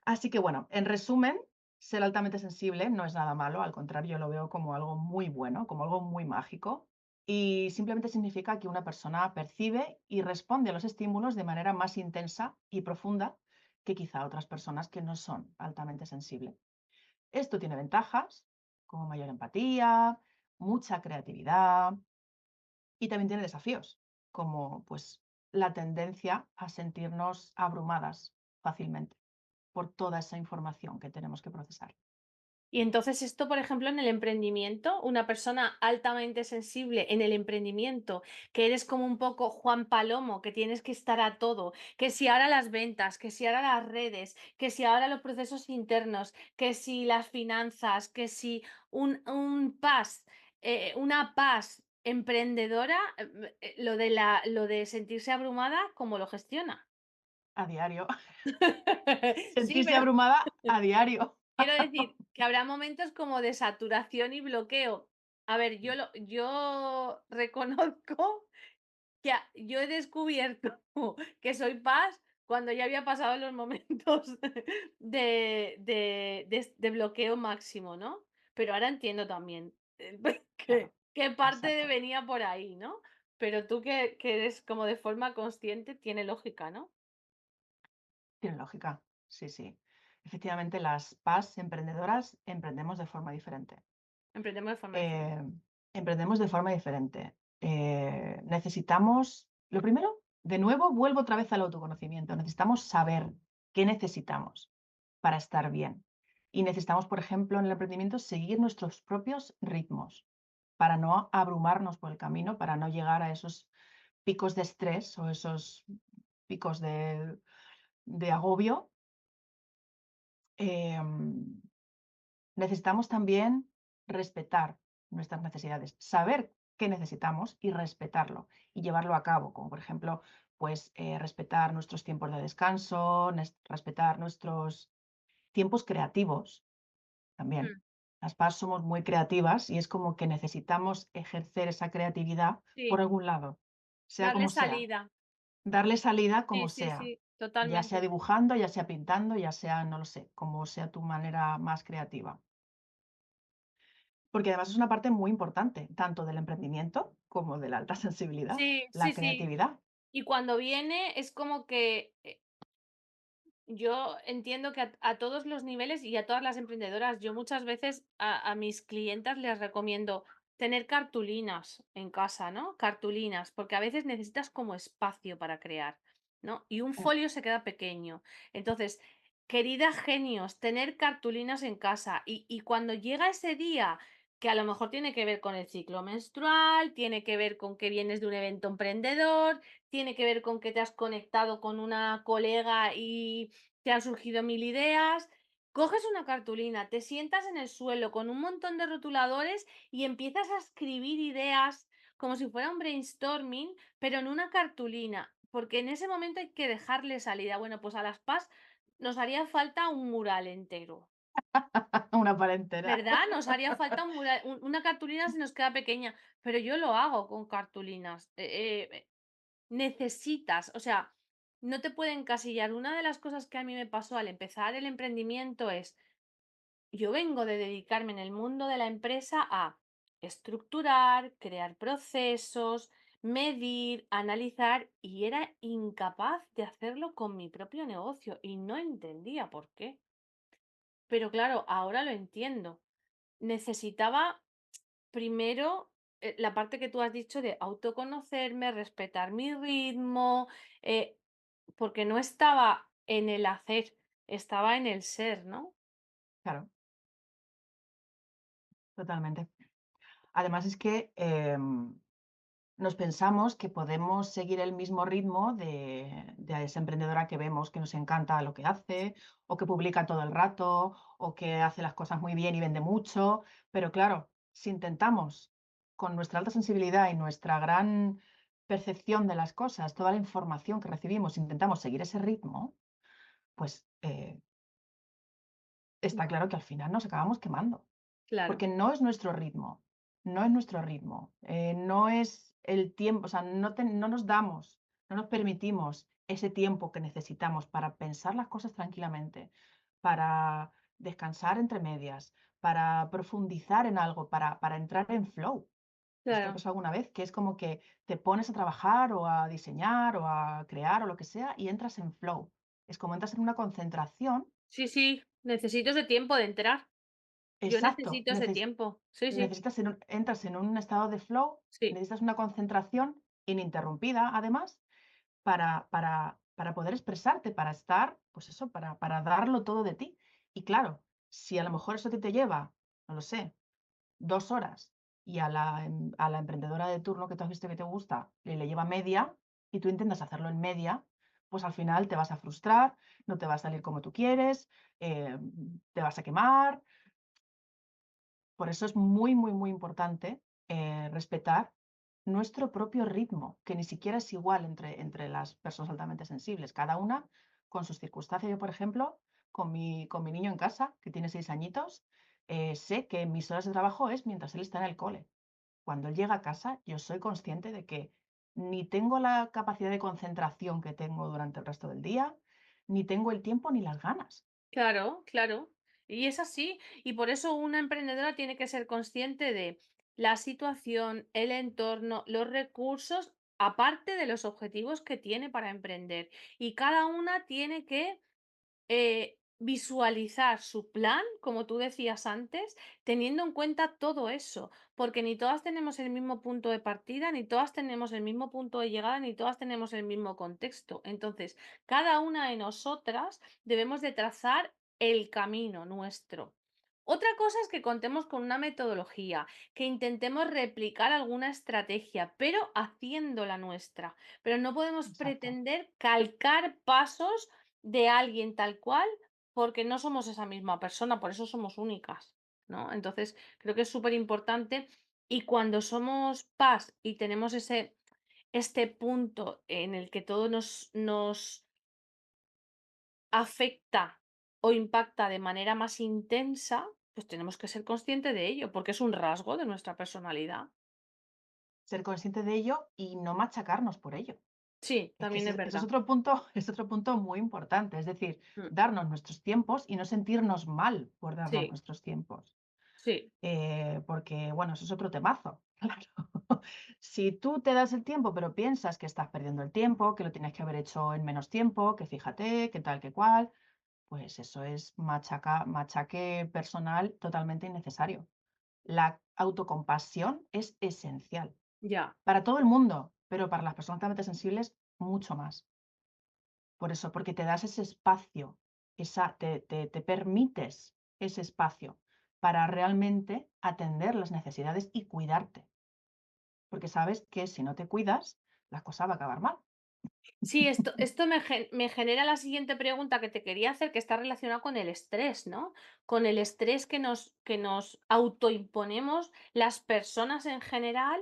así que bueno, en resumen, ser altamente sensible no es nada malo, al contrario, yo lo veo como algo muy bueno, como algo muy mágico, y simplemente significa que una persona percibe y responde a los estímulos de manera más intensa y profunda que quizá otras personas que no son altamente sensibles. Esto tiene ventajas, como mayor empatía, mucha creatividad y también tiene desafíos, como pues la tendencia a sentirnos abrumadas fácilmente por toda esa información que tenemos que procesar. Y entonces esto, por ejemplo, en el emprendimiento, una persona altamente sensible en el emprendimiento, que eres como un poco Juan Palomo, que tienes que estar a todo, que si ahora las ventas, que si ahora las redes, que si ahora los procesos internos, que si las finanzas, que si una paz emprendedora, lo de sentirse abrumada, ¿cómo lo gestiona? A diario, Sí, sentirse pero abrumada a diario. quiero decir que habrá momentos como de saturación y bloqueo. A ver, yo reconozco que yo he descubierto que soy paz cuando ya había pasado los momentos de bloqueo máximo, ¿no? Pero ahora entiendo también, Claro, que parte exacto. venía por ahí, ¿no? Pero tú que eres como de forma consciente, tiene lógica, ¿no? Tiene lógica. Sí, sí. Efectivamente, las PAS emprendedoras emprendemos de forma diferente. Emprendemos de forma diferente. Eh, Emprendemos de forma diferente. Necesitamos, lo primero, de nuevo, vuelvo otra vez al autoconocimiento. Necesitamos saber qué necesitamos para estar bien. Y necesitamos, por ejemplo, en el emprendimiento, seguir nuestros propios ritmos para no abrumarnos por el camino, para no llegar a esos picos de estrés o esos picos de agobio. Em, Necesitamos también respetar nuestras necesidades, saber qué necesitamos y respetarlo y llevarlo a cabo, como por ejemplo, pues respetar nuestros tiempos de descanso, respetar nuestros tiempos creativos también. Mm, Las PAS somos muy creativas y es como que necesitamos ejercer esa creatividad por sí, algún lado, sea darle como sea, salida. darle salida Sí, como sí, sea, sí, ya sea totalmente. dibujando, ya sea pintando, ya sea, no lo sé, como sea tu manera más creativa. Porque además es una parte muy importante, tanto del emprendimiento como de la alta sensibilidad, Sí, la sí, sí. creatividad. Y cuando viene es como que, yo entiendo que a todos los niveles y a todas las emprendedoras, yo muchas veces a mis clientas les recomiendo tener cartulinas en casa, ¿no? Cartulinas, porque a veces necesitas como espacio para crear, ¿no? Y un Mm, folio se queda pequeño. Entonces, queridas genios, tener cartulinas en casa y cuando llega ese día que a lo mejor tiene que ver con el ciclo menstrual, tiene que ver con que vienes de un evento emprendedor, tiene que ver con que te has conectado con una colega y te han surgido mil ideas. Coges una cartulina, te sientas en el suelo con un montón de rotuladores y empiezas a escribir ideas como si fuera un brainstorming, pero en una cartulina, porque en ese momento hay que dejarle salida. Bueno, pues a las PAS nos haría falta un mural entero, Una pared entera. ¿verdad? Nos haría falta un mural, una cartulina se nos queda pequeña, pero yo lo hago con cartulinas. Necesitas, o sea, no te pueden encasillar. Una de las cosas que a mí me pasó al empezar el emprendimiento es, yo vengo de dedicarme en el mundo de la empresa a estructurar, crear procesos, medir, analizar y era incapaz de hacerlo con mi propio negocio y no entendía por qué. Pero claro, ahora lo entiendo. Necesitaba primero la parte que tú has dicho de autoconocerme, respetar mi ritmo, eh, porque no estaba en el hacer, estaba en el ser, ¿no? Claro, totalmente. Además es que nos pensamos que podemos seguir el mismo ritmo de esa emprendedora que vemos que nos encanta lo que hace, o que publica todo el rato, o que hace las cosas muy bien y vende mucho. Pero claro, si intentamos, con nuestra alta sensibilidad y nuestra gran percepción de las cosas, toda la información que recibimos, intentamos seguir ese ritmo, pues está claro que al final nos acabamos quemando. Claro, Porque no es nuestro ritmo, no es nuestro ritmo, no es el tiempo, o sea, no nos damos, no nos permitimos ese tiempo que necesitamos para pensar las cosas tranquilamente, para descansar entre medias, para profundizar en algo, para entrar en flow. No sé si te ha claro. pasado alguna vez, que es como que te pones a trabajar o a diseñar o a crear o lo que sea y entras en flow. Es como entras en una concentración. Sí, sí, necesito ese tiempo de entrar. Yo Exacto, necesito ese tiempo. Sí, sí, necesitas entras en un estado de flow, sí, necesitas una concentración ininterrumpida, además, para poder expresarte, para estar, pues eso, para darlo todo de ti. Y claro, si a lo mejor eso te lleva, no lo sé, 2 horas y a la emprendedora de turno que tú has visto que te gusta le lleva media y tú intentas hacerlo en media, pues al final te vas a frustrar, no te va a salir como tú quieres, te vas a quemar. Por eso es muy, muy, muy importante respetar nuestro propio ritmo, que ni siquiera es igual entre las personas altamente sensibles, cada una con sus circunstancias. Yo, por ejemplo, con mi niño en casa, que tiene 6 añitos, sé que mis horas de trabajo es mientras él está en el cole. Cuando él llega a casa, yo soy consciente de que ni tengo la capacidad de concentración que tengo durante el resto del día, ni tengo el tiempo ni las ganas. claro, claro. Y es así. Y por eso una emprendedora tiene que ser consciente de la situación, el entorno, los recursos, aparte de los objetivos que tiene para emprender. Y cada una tiene que visualizar su plan, como tú decías antes, teniendo en cuenta todo eso, porque ni todas tenemos el mismo punto de partida, ni todas tenemos el mismo punto de llegada, ni todas tenemos el mismo contexto. Entonces, cada una de nosotras debemos de trazar el camino nuestro. Otra cosa es que contemos con una metodología, que intentemos replicar alguna estrategia, pero haciéndola nuestra. Pero no podemos Exacto, pretender calcar pasos de alguien tal cual, porque no somos esa misma persona, por eso somos únicas, ¿no? Entonces, creo que es súper importante y cuando somos paz y tenemos este punto en el que todo nos afecta o impacta de manera más intensa, pues tenemos que ser conscientes de ello, porque es un rasgo de nuestra personalidad. ser consciente de ello y no machacarnos por ello. Sí, Que también es ese es verdad. otro punto, es otro punto muy importante, es decir, Mm, darnos nuestros tiempos y no sentirnos mal por darnos sí, nuestros tiempos. sí, Porque, bueno, eso es otro temazo, claro. Si tú te das el tiempo, pero piensas que estás perdiendo el tiempo, que lo tienes que haber hecho en menos tiempo, que fíjate, que tal, que cual, pues eso es machaque personal totalmente innecesario. La autocompasión es esencial ya. para todo el mundo, pero para las personas altamente sensibles, mucho más. Por eso, porque te das ese espacio, te permites ese espacio para realmente atender las necesidades y cuidarte, porque sabes que si no te cuidas, la cosa va a acabar mal. Sí, esto me genera la siguiente pregunta que te quería hacer, que está relacionada con el estrés, ¿no? Con el estrés que nos autoimponemos las personas en general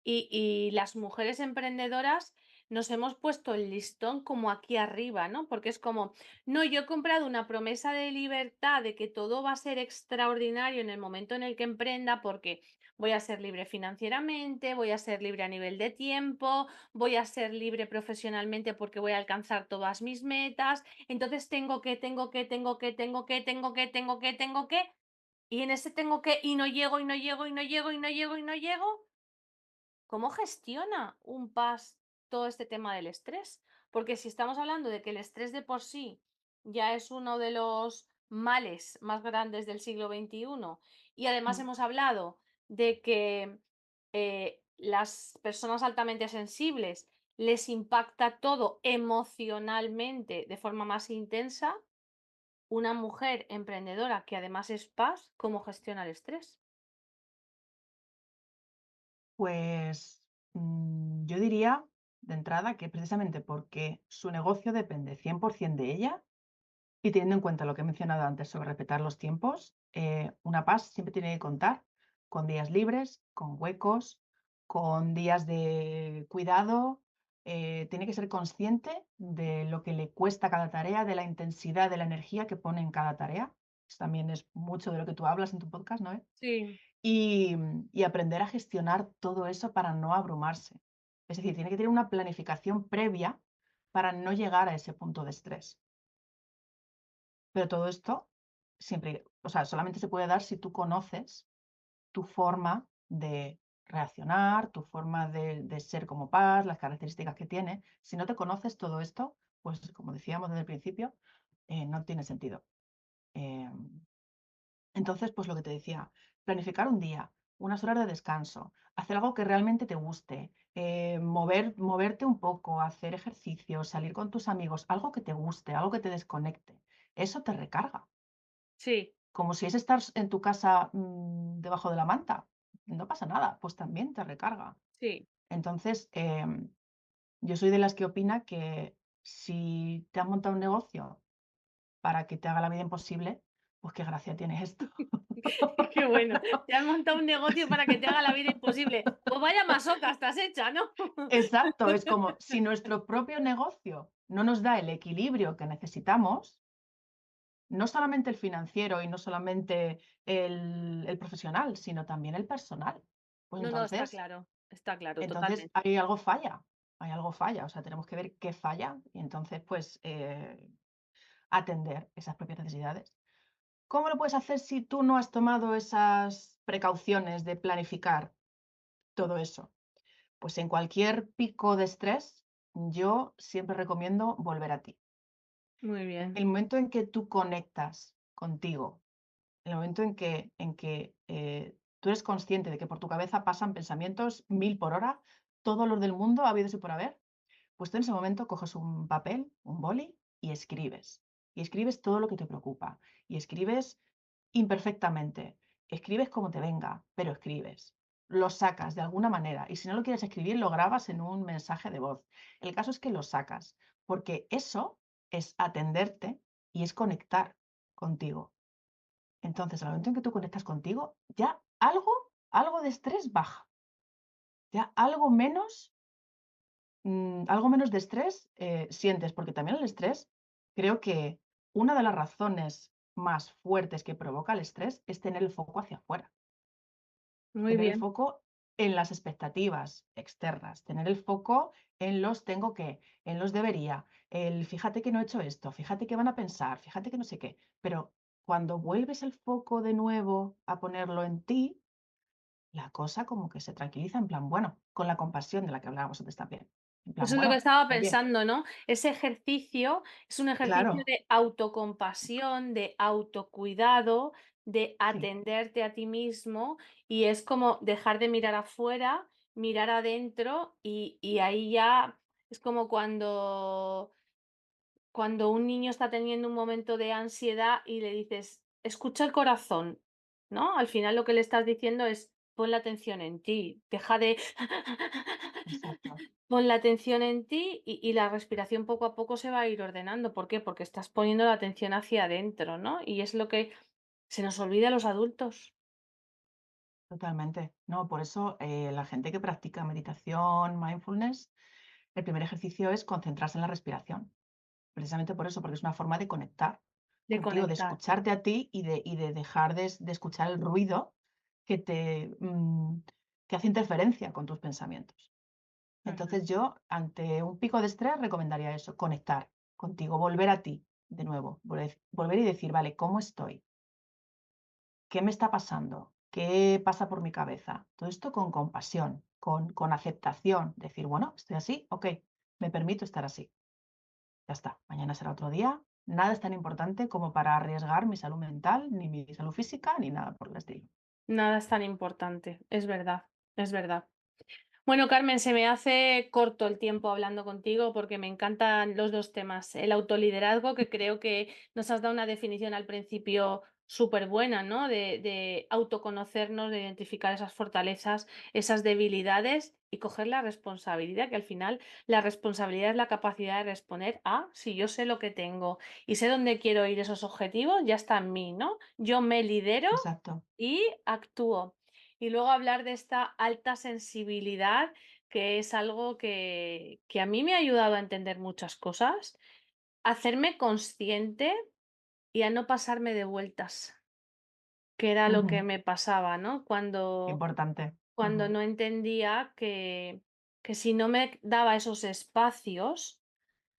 y las mujeres emprendedoras nos hemos puesto el listón como aquí arriba, ¿no? Porque es como, no, yo he comprado una promesa de libertad, de que todo va a ser extraordinario en el momento en el que emprenda, porque voy a ser libre financieramente, voy a ser libre a nivel de tiempo, voy a ser libre profesionalmente porque voy a alcanzar todas mis metas. Entonces tengo que, y en ese tengo que, y no llego, y no llego, y no llego, y no llego, y no llego. ¿Cómo gestiona un PAS todo este tema del estrés? Porque si estamos hablando de que el estrés de por sí ya es uno de los males más grandes del siglo XXI, y además Mm. hemos hablado de que las personas altamente sensibles les impacta todo emocionalmente de forma más intensa, una mujer emprendedora que además es PAS, ¿cómo gestiona el estrés? Pues yo diría de entrada que precisamente porque su negocio depende 100% de ella y teniendo en cuenta lo que he mencionado antes sobre respetar los tiempos, una paz siempre tiene que contar con días libres, con huecos, con días de cuidado. Tiene que ser consciente de lo que le cuesta cada tarea, de la intensidad, de la energía que pone en cada tarea. Eso también es mucho de lo que tú hablas en tu podcast, ¿no? Sí, Y aprender a gestionar todo eso para no abrumarse. Es decir, tiene que tener una planificación previa para no llegar a ese punto de estrés. Pero todo esto siempre, o sea, solamente se puede dar si tú conoces tu forma de reaccionar, tu forma de ser como paz, las características que tiene. Si no te conoces todo esto, pues como decíamos desde el principio, no tiene sentido. Em, entonces, pues lo que te decía, planificar un día, unas horas de descanso, hacer algo que realmente te guste, moverte un poco, hacer ejercicio, salir con tus amigos, algo que te guste, algo que te desconecte. Eso te recarga. sí, Como si es estar en tu casa debajo de la manta. No pasa nada, pues también te recarga. sí. Entonces, yo soy de las que opina que si te has montado un negocio para que te haga la vida imposible, pues qué gracia tiene esto. Qué bueno. Te has montado un negocio para que te haga la vida imposible. Pues vaya masoca estás hecha, ¿no? Exacto, es como si nuestro propio negocio no nos da el equilibrio que necesitamos, no solamente el financiero y no solamente el profesional, sino también el personal. Pues No, no, está claro, entonces totalmente. hay algo falla, o sea, tenemos que ver qué falla y entonces pues atender esas propias necesidades. ¿Cómo lo puedes hacer si tú no has tomado esas precauciones de planificar todo eso? Pues en cualquier pico de estrés, yo siempre recomiendo volver a ti. Muy bien. El momento en que tú conectas contigo, el momento en que tú eres consciente de que por tu cabeza pasan pensamientos 1000 por hora, todos los del mundo, ha habido y por haber, pues tú en ese momento coges un papel, un boli y escribes. Y escribes todo lo que te preocupa. Y escribes imperfectamente. Escribes como te venga, pero escribes. Lo sacas de alguna manera. Y si no lo quieres escribir, lo grabas en un mensaje de voz. El caso es que lo sacas, porque eso es atenderte y es conectar contigo. Entonces, al momento en que tú conectas contigo, ya algo de estrés baja. Ya algo menos de estrés sientes, porque también el estrés, creo que una de las razones más fuertes que provoca el estrés es tener el foco hacia afuera, Muy tener el bien. foco en las expectativas externas, tener el foco en los tengo que, en los debería, el fíjate que no he hecho esto, fíjate que van a pensar, fíjate que no sé qué, pero cuando vuelves el foco de nuevo a ponerlo en ti, la cosa como que se tranquiliza en plan, bueno, con la compasión de la que hablábamos antes también, en plan, Eso es lo que bueno, estaba oye. pensando, ¿no? Ese ejercicio es un ejercicio Claro, de autocompasión, de autocuidado, de sí, atenderte a ti mismo, y es como dejar de mirar afuera, mirar adentro, y ahí ya es como cuando un niño está teniendo un momento de ansiedad y le dices: "Escucha el corazón", ¿no? Al final lo que le estás diciendo es: "Pon la atención en ti, deja de exacto, pon la atención en ti", y la respiración poco a poco se va a ir ordenando. ¿Por qué? Porque estás poniendo la atención hacia adentro, ¿no? Y es lo que se nos olvida a los adultos. Totalmente. No, por eso la gente que practica meditación, mindfulness, el primer ejercicio es concentrarse en la respiración. Precisamente por eso, porque es una forma de conectar De contigo, de conectar. escucharte a ti y de dejar de escuchar el ruido que que hace interferencia con tus pensamientos. Ujú. Entonces yo, ante un pico de estrés, recomendaría eso, conectar contigo, volver a ti de nuevo, volver y decir, vale, ¿cómo estoy? ¿Qué me está pasando? ¿Qué pasa por mi cabeza? Todo esto con compasión, con aceptación, decir, bueno, estoy así, ok, me permito estar así. Ya está, mañana será otro día. Nada es tan importante como para arriesgar mi salud mental, ni mi salud física, ni nada por el estilo. Nada es tan importante, es verdad, es verdad. Bueno, Carmen, se me hace corto el tiempo hablando contigo porque me encantan los dos temas. El autoliderazgo, que creo que nos has dado una definición al principio súper buena, ¿no? De autoconocernos, de identificar esas fortalezas, esas debilidades y coger la responsabilidad, que al final la responsabilidad es la capacidad de responder a si yo sé lo que tengo y sé dónde quiero ir esos objetivos, ya está en mí, ¿no? Yo me lidero Exacto. y actúo. Y luego hablar de esta alta sensibilidad, que es algo que a mí me ha ayudado a entender muchas cosas, hacerme consciente y a no pasarme de vueltas, que era lo que Ujú. me pasaba, ¿no? Importante. Cuando Ujú. no entendía que si no me daba esos espacios,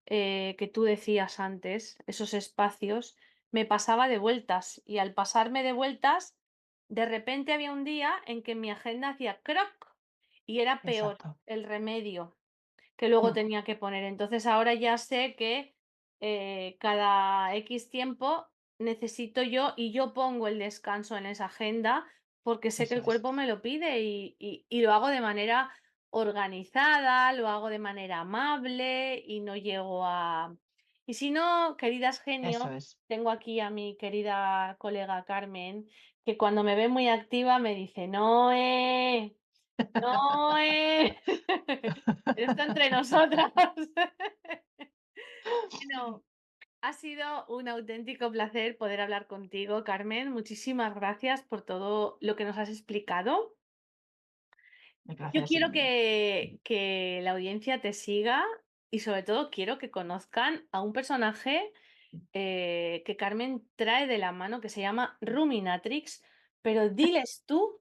que tú decías antes, esos espacios, me pasaba de vueltas y al pasarme de vueltas, de repente había un día en que mi agenda hacía croc y era peor Exacto. el remedio que luego Mm. tenía que poner. Entonces ahora ya sé que cada X tiempo necesito yo y yo pongo el descanso en esa agenda porque sé que Eso el es. cuerpo me lo pide y lo hago de manera organizada, lo hago de manera amable y no llego a... Y si no, queridas Eso genio, es. tengo aquí a mi querida colega Carmen, que cuando me ve muy activa me dice, no, no, está entre nosotras. Bueno, ha sido un auténtico placer poder hablar contigo, Carmen. Muchísimas gracias por todo lo que nos has explicado. Yo Gracias ha sido quiero mío. que la audiencia te siga y sobre todo quiero que conozcan a un personaje que Carmen trae de la mano que se llama Ruminatrix, pero diles tú,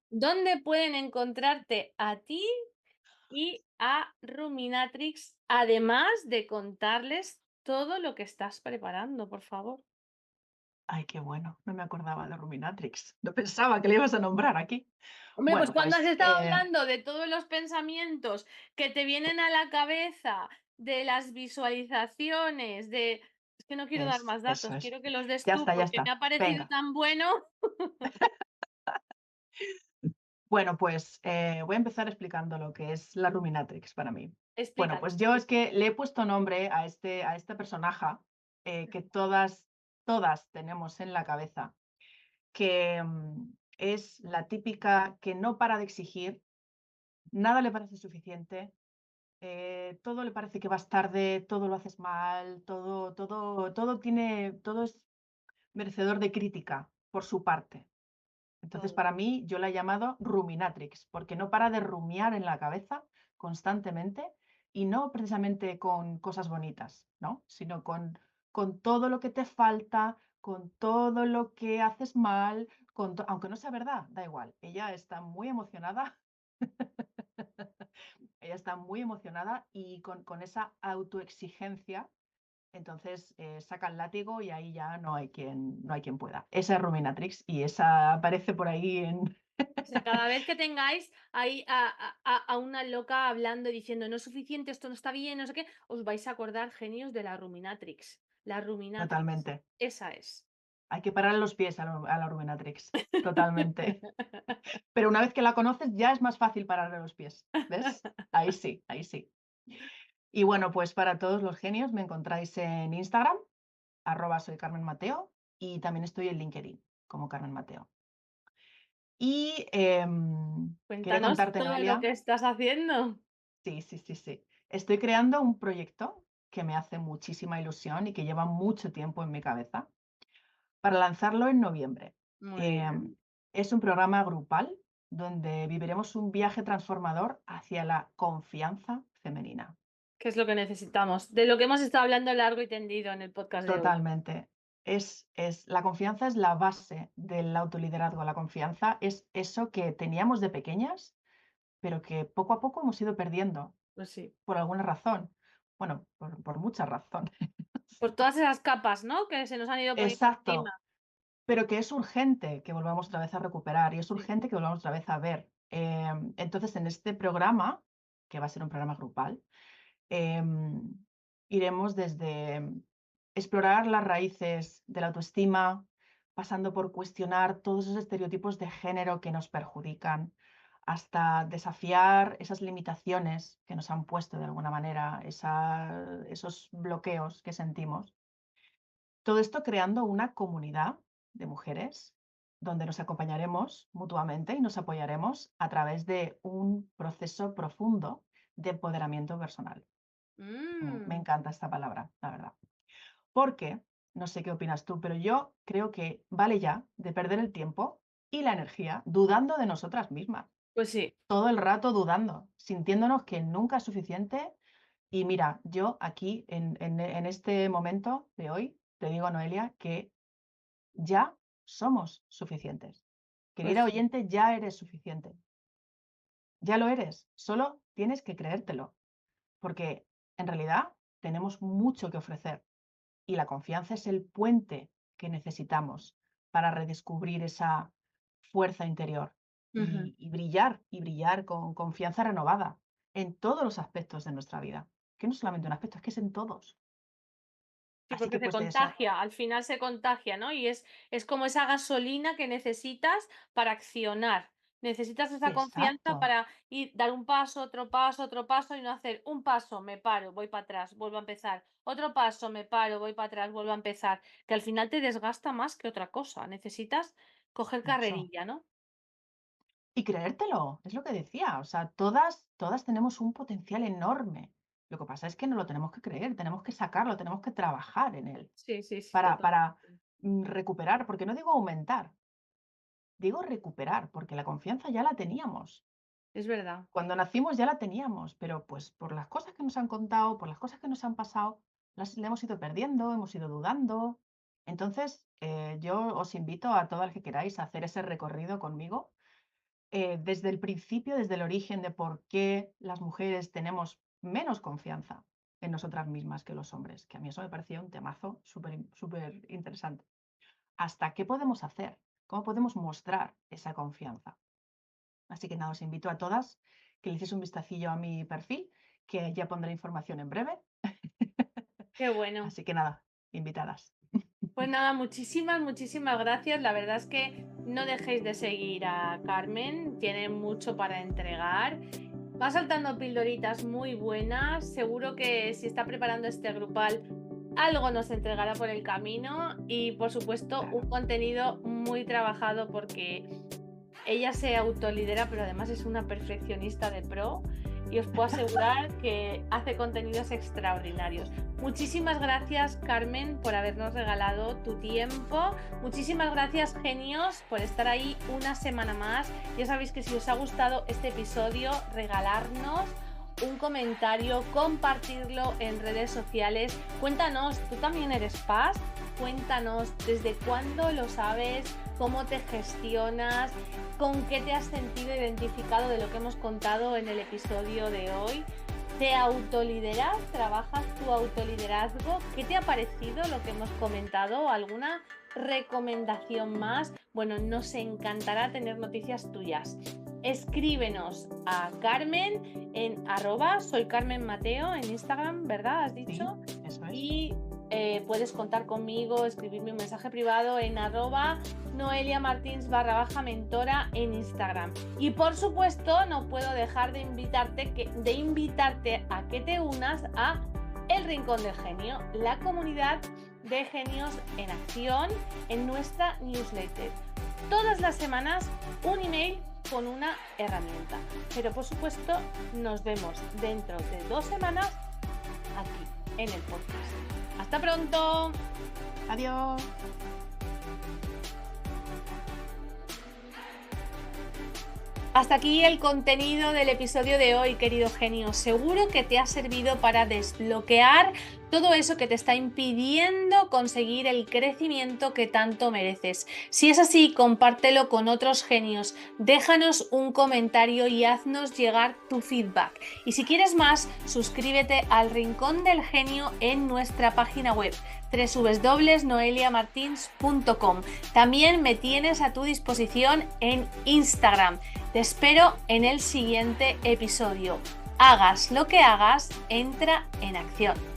¿dónde pueden encontrarte a ti y a Ruminatrix, además de contarles todo lo que estás preparando, por favor? Ay, qué bueno. No me acordaba de Ruminatrix. No pensaba que le ibas a nombrar aquí. Hombre, pues Bueno, cuando has pues estado hablando de todos los pensamientos que te vienen a la cabeza, de las visualizaciones, de... Es que no quiero dar más eso datos, es. quiero que los des Ya tú está, ya porque me está. ha parecido Venga. tan bueno. Bueno, pues voy a empezar explicando lo que es la Ruminatrix para mí. Bueno, Explícalo, pues yo es que le he puesto nombre a este personaje que todas tenemos en la cabeza, que es la típica que no para de exigir, nada le parece suficiente, todo le parece que vas tarde, todo lo haces mal, todo es merecedor de crítica por su parte. Entonces, todo. para mí, yo la he llamado ruminatrix, porque no para de rumiar en la cabeza constantemente y no precisamente con cosas bonitas, ¿no? Sino con todo lo que te falta, con todo lo que haces mal, aunque no sea verdad, da igual. Ella está muy emocionada, ella está muy emocionada y con esa autoexigencia, entonces saca el látigo y ahí ya no hay quien pueda. Esa es Ruminatrix y esa aparece por ahí en... O sea, cada vez que tengáis ahí a una loca hablando y diciendo no es suficiente, esto no está bien, no sé qué, os vais a acordar, genios, de la Ruminatrix. La Ruminatrix. Totalmente. Esa es. Hay que parar los pies a la Ruminatrix. Totalmente. Pero una vez que la conoces ya es más fácil pararle los pies. ¿Ves? Ahí sí, ahí sí. Y bueno, pues para todos los genios me encontráis en Instagram, @soy Carmen Mateo, y también estoy en LinkedIn como Carmen Mateo. Y quería Cuéntanos contarte, todo lo Noelia, que estás haciendo. sí, sí, sí, sí. Estoy creando un proyecto que me hace muchísima ilusión y que lleva mucho tiempo en mi cabeza para lanzarlo en noviembre. Muy Em, bien. Es un programa grupal donde viviremos un viaje transformador hacia la confianza femenina. ¿Qué es lo que necesitamos? De lo que hemos estado hablando largo y tendido en el podcast de hoy. Totalmente. La confianza es la base del autoliderazgo. La confianza es eso que teníamos de pequeñas, pero que poco a poco hemos ido perdiendo Pues sí. por alguna razón. Bueno, por muchas razones. Por todas esas capas, ¿no? Que se nos han ido poniendo encima. Exacto. Pero que es urgente que volvamos otra vez a recuperar y es Sí. urgente que volvamos otra vez a ver. Entonces, en este programa, que va a ser un programa grupal, em, iremos desde explorar las raíces de la autoestima, pasando por cuestionar todos esos estereotipos de género que nos perjudican, hasta desafiar esas limitaciones que nos han puesto de alguna manera, esos bloqueos que sentimos. Todo esto creando una comunidad de mujeres donde nos acompañaremos mutuamente y nos apoyaremos a través de un proceso profundo de empoderamiento personal. Me Mm, encanta esta palabra, la verdad. Porque, no sé qué opinas tú, pero yo creo que vale ya de perder el tiempo y la energía dudando de nosotras mismas. pues sí. Todo el rato dudando, sintiéndonos que nunca es suficiente. Y mira, yo aquí en este momento de hoy te digo, Noelia, que ya somos suficientes. Pues Querida sí. oyente, ya eres suficiente. Ya lo eres. Solo tienes que creértelo, porque en realidad tenemos mucho que ofrecer y la confianza es el puente que necesitamos para redescubrir esa fuerza interior Ujú. y brillar con confianza renovada en todos los aspectos de nuestra vida. Que no solamente un aspecto, es que es en todos. Sí, Así porque que se pues de eso. contagia, al final se contagia, ¿no? Y es como esa gasolina que necesitas para accionar. Necesitas esa confianza Exacto, para ir, dar un paso, otro paso y no hacer un paso, me paro, voy para atrás, vuelvo a empezar. Otro paso, me paro, voy para atrás, vuelvo a empezar. Que al final te desgasta más que otra cosa. Necesitas coger mucho. carrerilla, ¿no? Y creértelo, es lo que decía, o sea, todas tenemos un potencial enorme. Lo que pasa es que no lo tenemos que creer, tenemos que sacarlo, tenemos que trabajar en él Sí, sí, sí, para totalmente. recuperar, porque no digo aumentar, digo recuperar, porque la confianza ya la teníamos. Es verdad. Cuando nacimos ya la teníamos, pero pues por las cosas que nos han contado, por las cosas que nos han pasado, la hemos ido perdiendo, hemos ido dudando. Entonces, yo os invito a todas las que queráis a hacer ese recorrido conmigo desde el principio, desde el origen de por qué las mujeres tenemos menos confianza en nosotras mismas que los hombres, que a mí eso me parecía un temazo súper interesante. ¿Hasta qué podemos hacer? ¿Cómo podemos mostrar esa confianza? Así que nada, os invito a todas que le echéis un vistacillo a mi perfil, que ya pondré información en breve. Qué bueno. Así que nada, invitadas. Pues nada, muchísimas, muchísimas gracias. La verdad es que no dejéis de seguir a Carmen, tiene mucho para entregar. Va saltando pildoritas muy buenas. Seguro que si está preparando este grupal, algo nos entregará por el camino y por supuesto Claro, un contenido muy trabajado porque ella se autolidera, pero además es una perfeccionista de pro y os puedo asegurar que hace contenidos extraordinarios. Muchísimas gracias, Carmen, por habernos regalado tu tiempo. Muchísimas gracias, genios, por estar ahí una semana más. Ya sabéis que si os ha gustado este episodio, regalarnos un comentario, compartirlo en redes sociales. Cuéntanos, ¿tú también eres paz? Cuéntanos desde cuándo lo sabes, cómo te gestionas, con qué te has sentido identificado de lo que hemos contado en el episodio de hoy. ¿Te autolideras? ¿Trabajas tu autoliderazgo? ¿Qué te ha parecido lo que hemos comentado? ¿Alguna recomendación más? Bueno, nos encantará tener noticias tuyas. Escríbenos a Carmen en @soy Carmen Mateo en Instagram, ¿verdad? ¿Has sí, dicho? eso es. Y puedes contar conmigo, escribirme un mensaje privado en @noeliamartins_mentora en Instagram. Y por supuesto, no puedo dejar de invitarte a que te unas a El Rincón del Genio, la comunidad de genios en acción en nuestra newsletter. Todas las semanas un email con una herramienta. Pero por supuesto, nos vemos dentro de 2 semanas aquí en el podcast. ¡Hasta pronto! Adiós. Hasta aquí el contenido del episodio de hoy, querido genio. Seguro que te ha servido para desbloquear todo eso que te está impidiendo conseguir el crecimiento que tanto mereces. Si es así, compártelo con otros genios, déjanos un comentario y haznos llegar tu feedback. Y si quieres más, suscríbete al Rincón del Genio en nuestra página web www.noeliamartins.com. También me tienes a tu disposición en Instagram. Te espero en el siguiente episodio. Hagas lo que hagas, entra en acción.